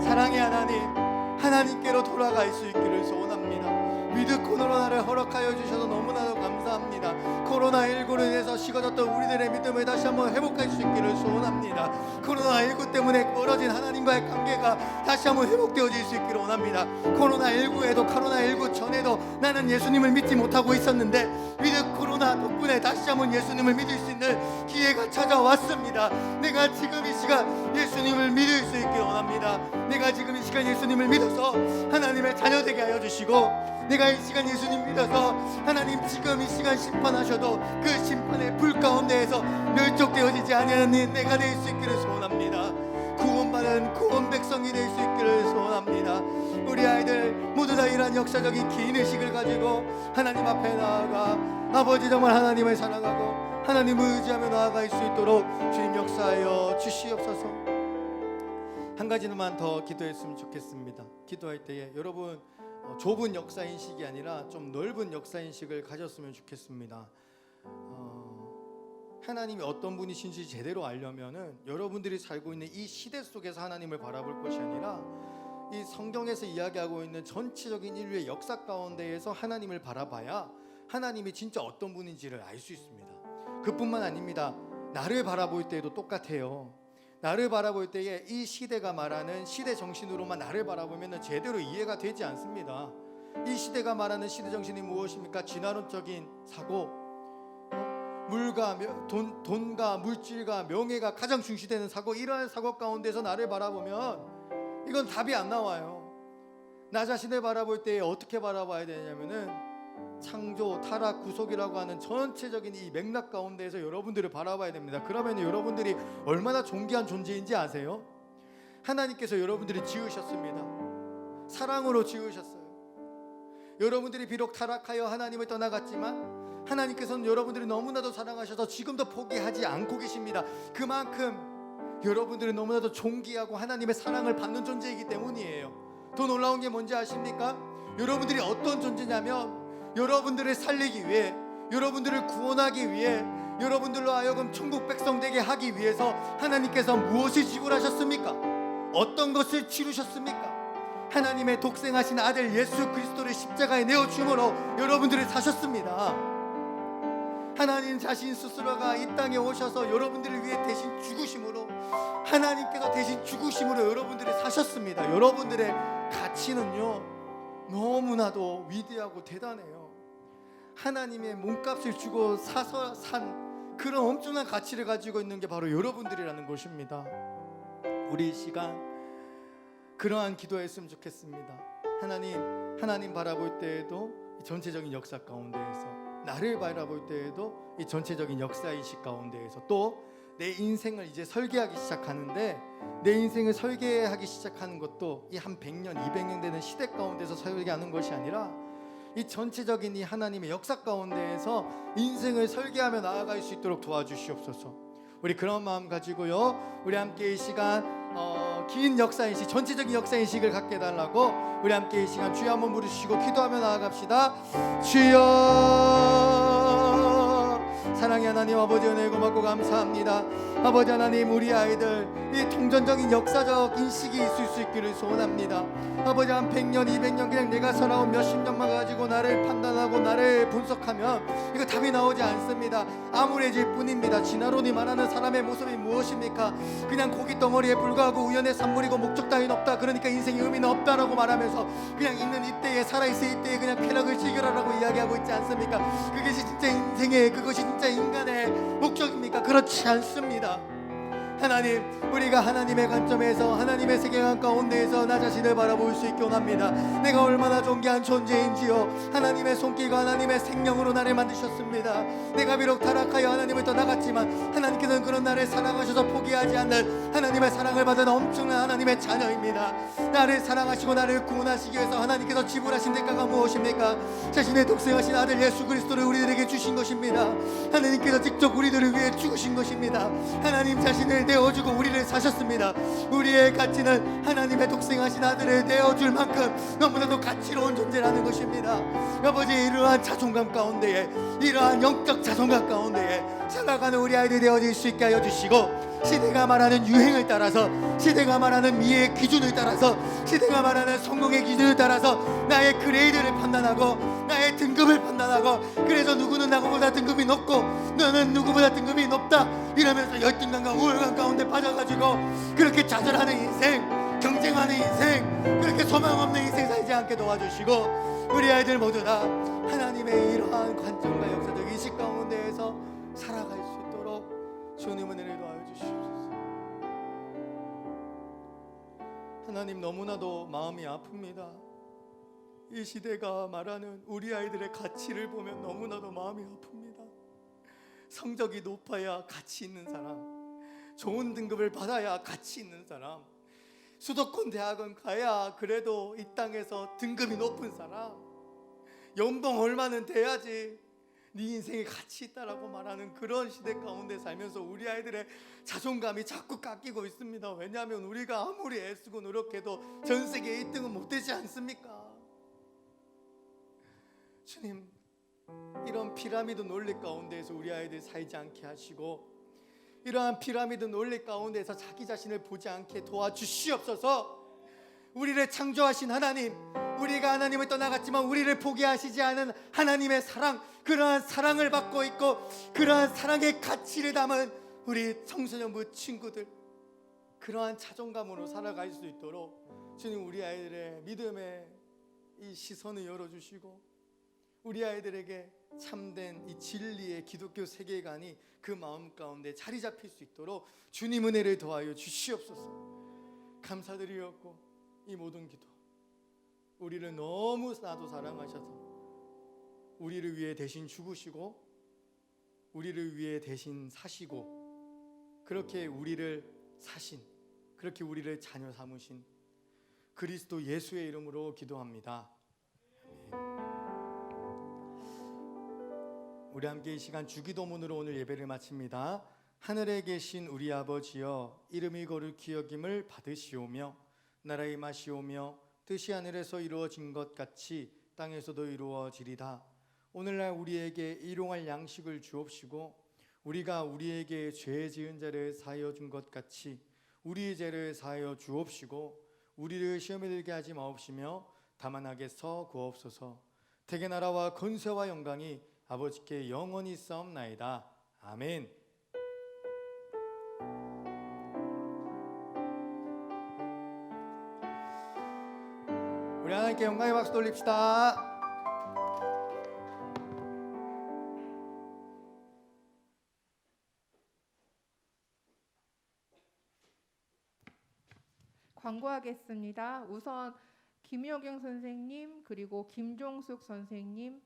사랑의 하나님께로 돌아갈 수 있기를 소원합니다. 위드 코로나를 허락하여 주셔서 너무나도 감사합니다. 코로나19로 인해서 식어졌던 우리들의 믿음을 다시 한번 회복할 수 있기를 소원합니다. 코로나19 때문에 멀어진 하나님과의 관계가 다시 한번 회복되어질 수 있기를 원합니다. 코로나19 전에도 나는 예수님을 믿지 못하고 있었는데 위드 코로나 덕분에 다시 한번 예수님을 믿을 수 있는 기회가 찾아왔습니다. 내가 지금 이 시간 예수님을 믿을 수 있기를 원합니다. 내가 지금 이 시간 예수님을 믿어서 하나님의 자녀 되게 하여 주시고, 내가 이 시간 예수님 믿어서 하나님 지금 이 시간 심판하셔도 그 심판의 불 가운데에서 멸족되어지지 아니하는 내가 될 수 있기를 소원합니다. 구원받은 구원 백성이 될 수 있기를 소원합니다. 우리 아이들 모두 다 이러한 역사적인 기인의식을 가지고 하나님 앞에 나아가 아버지 정말 하나님을 사랑하고 하나님을 의지하며 나아갈 수 있도록 주님 역사하여 주시옵소서. 한 가지만 더 기도했으면 좋겠습니다. 기도할 때에 여러분 좁은 역사인식이 아니라 좀 넓은 역사인식을 가졌으면 좋겠습니다. 하나님이 어떤 분이신지 제대로 알려면은 여러분들이 살고 있는 이 시대 속에서 하나님을 바라볼 것이 아니라 이 성경에서 이야기하고 있는 전체적인 인류의 역사 가운데에서 하나님을 바라봐야 하나님이 진짜 어떤 분인지를 알 수 있습니다. 그뿐만 아닙니다. 나를 바라볼 때에도 똑같아요. 나를 바라볼 때에 이 시대가 말하는 시대 정신으로만 나를 바라보면 제대로 이해가 되지 않습니다. 이 시대가 말하는 시대 정신이 무엇입니까? 진화론적인 사고, 물과 돈과 물질과 명예가 가장 중시되는 사고, 이러한 사고 가운데서 나를 바라보면 이건 답이 안 나와요. 나 자신을 바라볼 때 어떻게 바라봐야 되냐면은 창조, 타락, 구속이라고 하는 전체적인 이 맥락 가운데에서 여러분들을 바라봐야 됩니다. 그러면 여러분들이 얼마나 존귀한 존재인지 아세요? 하나님께서 여러분들을 지으셨습니다. 사랑으로 지으셨어요. 여러분들이 비록 타락하여 하나님을 떠나갔지만 하나님께서는 여러분들을 너무나도 사랑하셔서 지금도 포기하지 않고 계십니다. 그만큼 여러분들은 너무나도 존귀하고 하나님의 사랑을 받는 존재이기 때문이에요. 더 놀라운 게 뭔지 아십니까? 여러분들이 어떤 존재냐면 여러분들을 살리기 위해, 여러분들을 구원하기 위해, 여러분들로 하여금 천국 백성 되게 하기 위해서 하나님께서 무엇을 지불하셨습니까? 어떤 것을 치르셨습니까? 하나님의 독생하신 아들 예수 그리스도를 십자가에 내어줌으로 여러분들을 사셨습니다. 하나님 자신 스스로가 이 땅에 오셔서 여러분들을 위해 대신 죽으심으로, 하나님께서 대신 죽으심으로 여러분들을 사셨습니다. 여러분들의 가치는요 너무나도 위대하고 대단해요. 하나님의 몸값을 주고 사서 산 그런 엄청난 가치를 가지고 있는 게 바로 여러분들이라는 것입니다. 우리 이 시간 그러한 기도했으면 좋겠습니다. 하나님 바라볼 때에도 전체적인 역사 가운데에서, 나를 바라볼 때에도 이 전체적인 역사의식 가운데에서, 또 내 인생을 이제 설계하기 시작하는데, 내 인생을 설계하기 시작하는 것도 이 한 100년, 200년 되는 시대 가운데서 설계하는 것이 아니라 이 전체적인 이 하나님의 역사 가운데에서 인생을 설계하며 나아갈 수 있도록 도와주시옵소서. 우리 그런 마음 가지고요, 우리 함께 이 시간 긴 역사인식, 전체적인 역사인식을 갖게 해달라고 우리 함께 이 시간 주여 한번 부르시고 기도하며 나아갑시다. 주여, 사랑의 하나님 아버지, 은혜 고맙고 감사합니다. 아버지 하나님, 우리 아이들 이 통전적인 역사적 인식이 있을 수 있기를 소원합니다. 아버지, 한 100년 200년 그냥 내가 살아온 몇십 년만 가지고 나를 판단하고 나를 분석하면 이거 답이 나오지 않습니다. 암울해질 뿐입니다. 진화론이 말하는 사람의 모습이 무엇입니까? 그냥 고기 덩어리에 불과하고 우연의 산물이고 목적 따윈 없다, 그러니까 인생의 의미는 없다라고 말하면서 그냥 있는 이때에, 살아있을 이때에 그냥 쾌락을 즐겨라라고 이야기하고 있지 않습니까? 그것이 진짜 인생의, 그것이 진짜 인간의 목적입니까? 그렇지 않습니다. 하나님, 우리가 하나님의 관점에서, 하나님의 세계관 가운데에서 나 자신을 바라볼 수 있게 원합니다. 내가 얼마나 존귀한 존재인지요. 하나님의 손길과 하나님의 생명으로 나를 만드셨습니다. 내가 비록 타락하여 하나님을 떠나갔지만 하나님께서는 그런 나를 사랑하셔서 포기하지 않는 하나님의 사랑을 받은 엄청난 하나님의 자녀입니다. 나를 사랑하시고 나를 구원하시기 위해서 하나님께서 지불하신 대가가 무엇입니까? 자신의 독생하신 아들 예수 그리스도를 우리들에게 주신 것입니다. 하나님께서 직접 우리들을 위해 죽으신 것입니다. 하나님 자신을 내어주고 우리를 사셨습니다. 우리의 가치는 하나님의 독생하신 아들을 내어줄 만큼 너무나도 가치로운 존재라는 것입니다. 아버지, 이러한 자존감 가운데에, 이러한 영적 자존감 가운데에 살아가는 우리 아이들이 되어질 수 있게 하여 주시고, 시대가 말하는 유행을 따라서, 시대가 말하는 미의 기준을 따라서, 시대가 말하는 성공의 기준을 따라서 나의 그레이드를 판단하고 나의 등급을 판단하고, 그래서 누구는 나보다 등급이 높고 너는 누구보다 등급이 높다 이러면서 열등감과 우월감 가운데 빠져가지고 그렇게 좌절하는 인생, 경쟁하는 인생, 그렇게 소망 없는 인생 살지 않게 도와주시고, 우리 아이들 모두 다 하나님의 이러한 관점과 역사적 인식 가운데에서 살아갈 수 있도록 주님 은혜를 도와주시옵소서. 하나님, 너무나도 마음이 아픕니다. 이 시대가 말하는 우리 아이들의 가치를 보면 너무나도 마음이 아픕니다. 성적이 높아야 가치 있는 사람, 좋은 등급을 받아야 가치 있는 사람, 수도권 대학은 가야 그래도 이 땅에서 등급이 높은 사람, 연봉 얼마는 돼야지 네 인생에 가치 있다라고 말하는 그런 시대 가운데 살면서 우리 아이들의 자존감이 자꾸 깎이고 있습니다. 왜냐하면 우리가 아무리 애쓰고 노력해도 전 세계 1등은 못 되지 않습니까? 주님, 이런 피라미드 논리 가운데에서 우리 아이들 살지 않게 하시고, 이러한 피라미드 논리 가운데에서 자기 자신을 보지 않게 도와주시옵소서. 우리를 창조하신 하나님, 우리가 하나님을 떠나갔지만 우리를 포기하시지 않은 하나님의 사랑, 그러한 사랑을 받고 있고 그러한 사랑의 가치를 담은 우리 청소년부 친구들, 그러한 자존감으로 살아갈 수 있도록 주님 우리 아이들의 믿음의 이 시선을 열어주시고 우리 아이들에게 참된 이 진리의 기독교 세계관이 그 마음 가운데 자리 잡힐 수 있도록 주님 은혜를 더하여 주시옵소서. 감사드리었고 이 모든 기도 우리를 너무 나도 사랑하셔서 우리를 위해 대신 죽으시고 우리를 위해 대신 사시고 그렇게 우리를 사신, 그렇게 우리를 자녀 삼으신 그리스도 예수의 이름으로 기도합니다. 우리 함께 이 시간 주기도문으로 오늘 예배를 마칩니다. 하늘에 계신 우리 아버지여, 이름이 거룩히 여김을 받으시오며 나라의 임하시오며 뜻이 하늘에서 이루어진 것 같이 땅에서도 이루어지리다. 오늘날 우리에게 일용할 양식을 주옵시고 우리가 우리에게 죄 지은 자를 사하여 준 것 같이 우리의 죄를 사하여 주옵시고 우리를 시험에 들게 하지 마옵시며 다만 악에서 구하옵소서. 대개 나라와 권세와 영광이 아버지께 영원히 있사옵나이다. 아멘. 우리 하나님께 영광의 박수 돌립시다. 광고하겠습니다. 우선 김효경 선생님, 그리고 김종숙 선생님,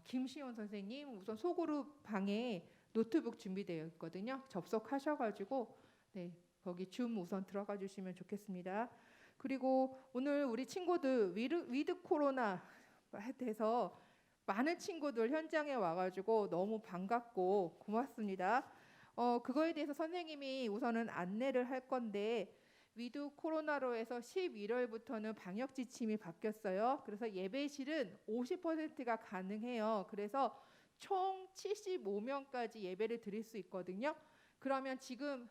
김시온 선생님 우선 소그룹 방에 노트북 준비되어 있거든요. 접속하셔가지고 거기 줌 우선 들어가 주시면 좋겠습니다. 그리고 오늘 우리 친구들 위드 코로나 돼서 많은 친구들 현장에 와가지고 너무 반갑고 고맙습니다. 그거에 대해서 선생님이 우선은 안내를 할 건데 위드 코로나로 해서 11월부터는 방역 지침이 바뀌었어요. 그래서 예배실은 50%가 가능해요. 그래서 총 75명까지 예배를 드릴 수 있거든요. 그러면 지금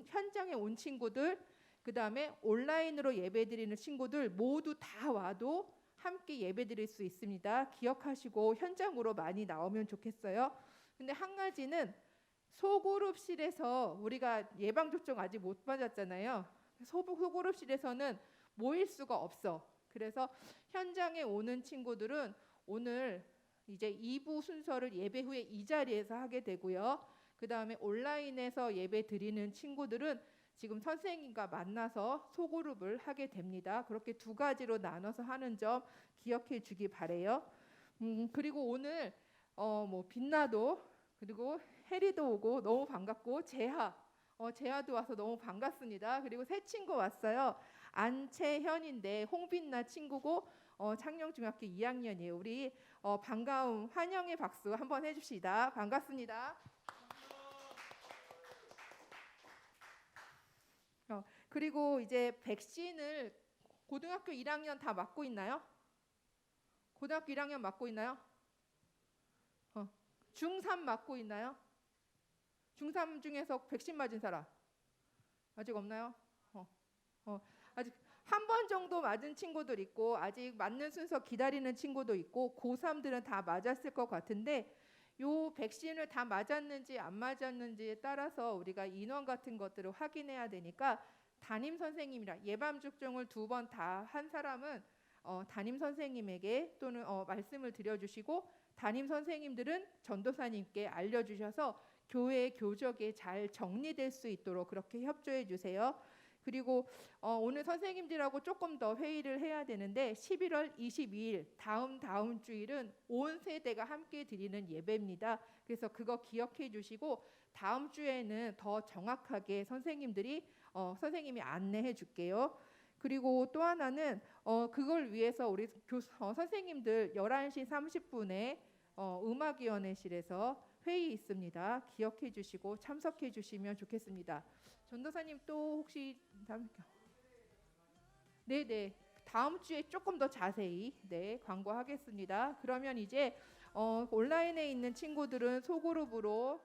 현장에 온 친구들, 그 다음에 온라인으로 예배 드리는 친구들 모두 다 와도 함께 예배 드릴 수 있습니다. 기억하시고 현장으로 많이 나오면 좋겠어요. 근데 한 가지는 소그룹실에서 우리가 예방접종 아직 못 맞았잖아요. 소그룹실에서는 모일 수가 없어. 그래서 현장에 오는 친구들은 오늘 이제 2부 순서를 예배 후에 이 자리에서 하게 되고요. 그 다음에 온라인에서 예배 드리는 친구들은 지금 선생님과 만나서 소그룹을 하게 됩니다. 그렇게 두 가지로 나눠서 하는 점 기억해 주기 바래요. 그리고 오늘 빛나도 그리고 해리도 오고 너무 반갑고 재하도 와서 너무 반갑습니다. 그리고 새 친구 왔어요. 안채현인데 홍빛나 친구고 창녕중학교 2학년이에요. 우리 반가움 환영의 박수 한번 해줍시다. 반갑습니다. 그리고 이제 백신을 고등학교 1학년 다 맞고 있나요? 고등학교 1학년 맞고 있나요? 중3 맞고 있나요? 중3 중에서 백신 맞은 사람 아직 없나요? 아직 한 번 정도 맞은 친구들 있고 아직 맞는 순서 기다리는 친구도 있고 고3들은 다 맞았을 것 같은데 요 백신을 다 맞았는지 안 맞았는지에 따라서 우리가 인원 같은 것들을 확인해야 되니까 담임 선생님이랑 예방접종을 2번 다 한 사람은 담임 선생님에게 또는 말씀을 드려주시고 담임 선생님들은 전도사님께 알려주셔서 교회 교적에 잘 정리될 수 있도록 그렇게 협조해 주세요. 그리고 오늘 선생님들하고 조금 더 회의를 해야 되는데 11월 22일 다음 주일은 온 세대가 함께 드리는 예배입니다. 그래서 그거 기억해 주시고 다음 주에는 더 정확하게 선생님이 안내해 줄게요. 그리고 또 하나는 그걸 위해서 우리 선생님들 11시 30분에 음악위원회실에서 회의 있습니다. 기억해 주시고 참석해 주시면 좋겠습니다. 전도사님 또 혹시 네네 다음 주에 조금 더 자세히 광고하겠습니다. 그러면 이제 온라인에 있는 친구들은 소그룹으로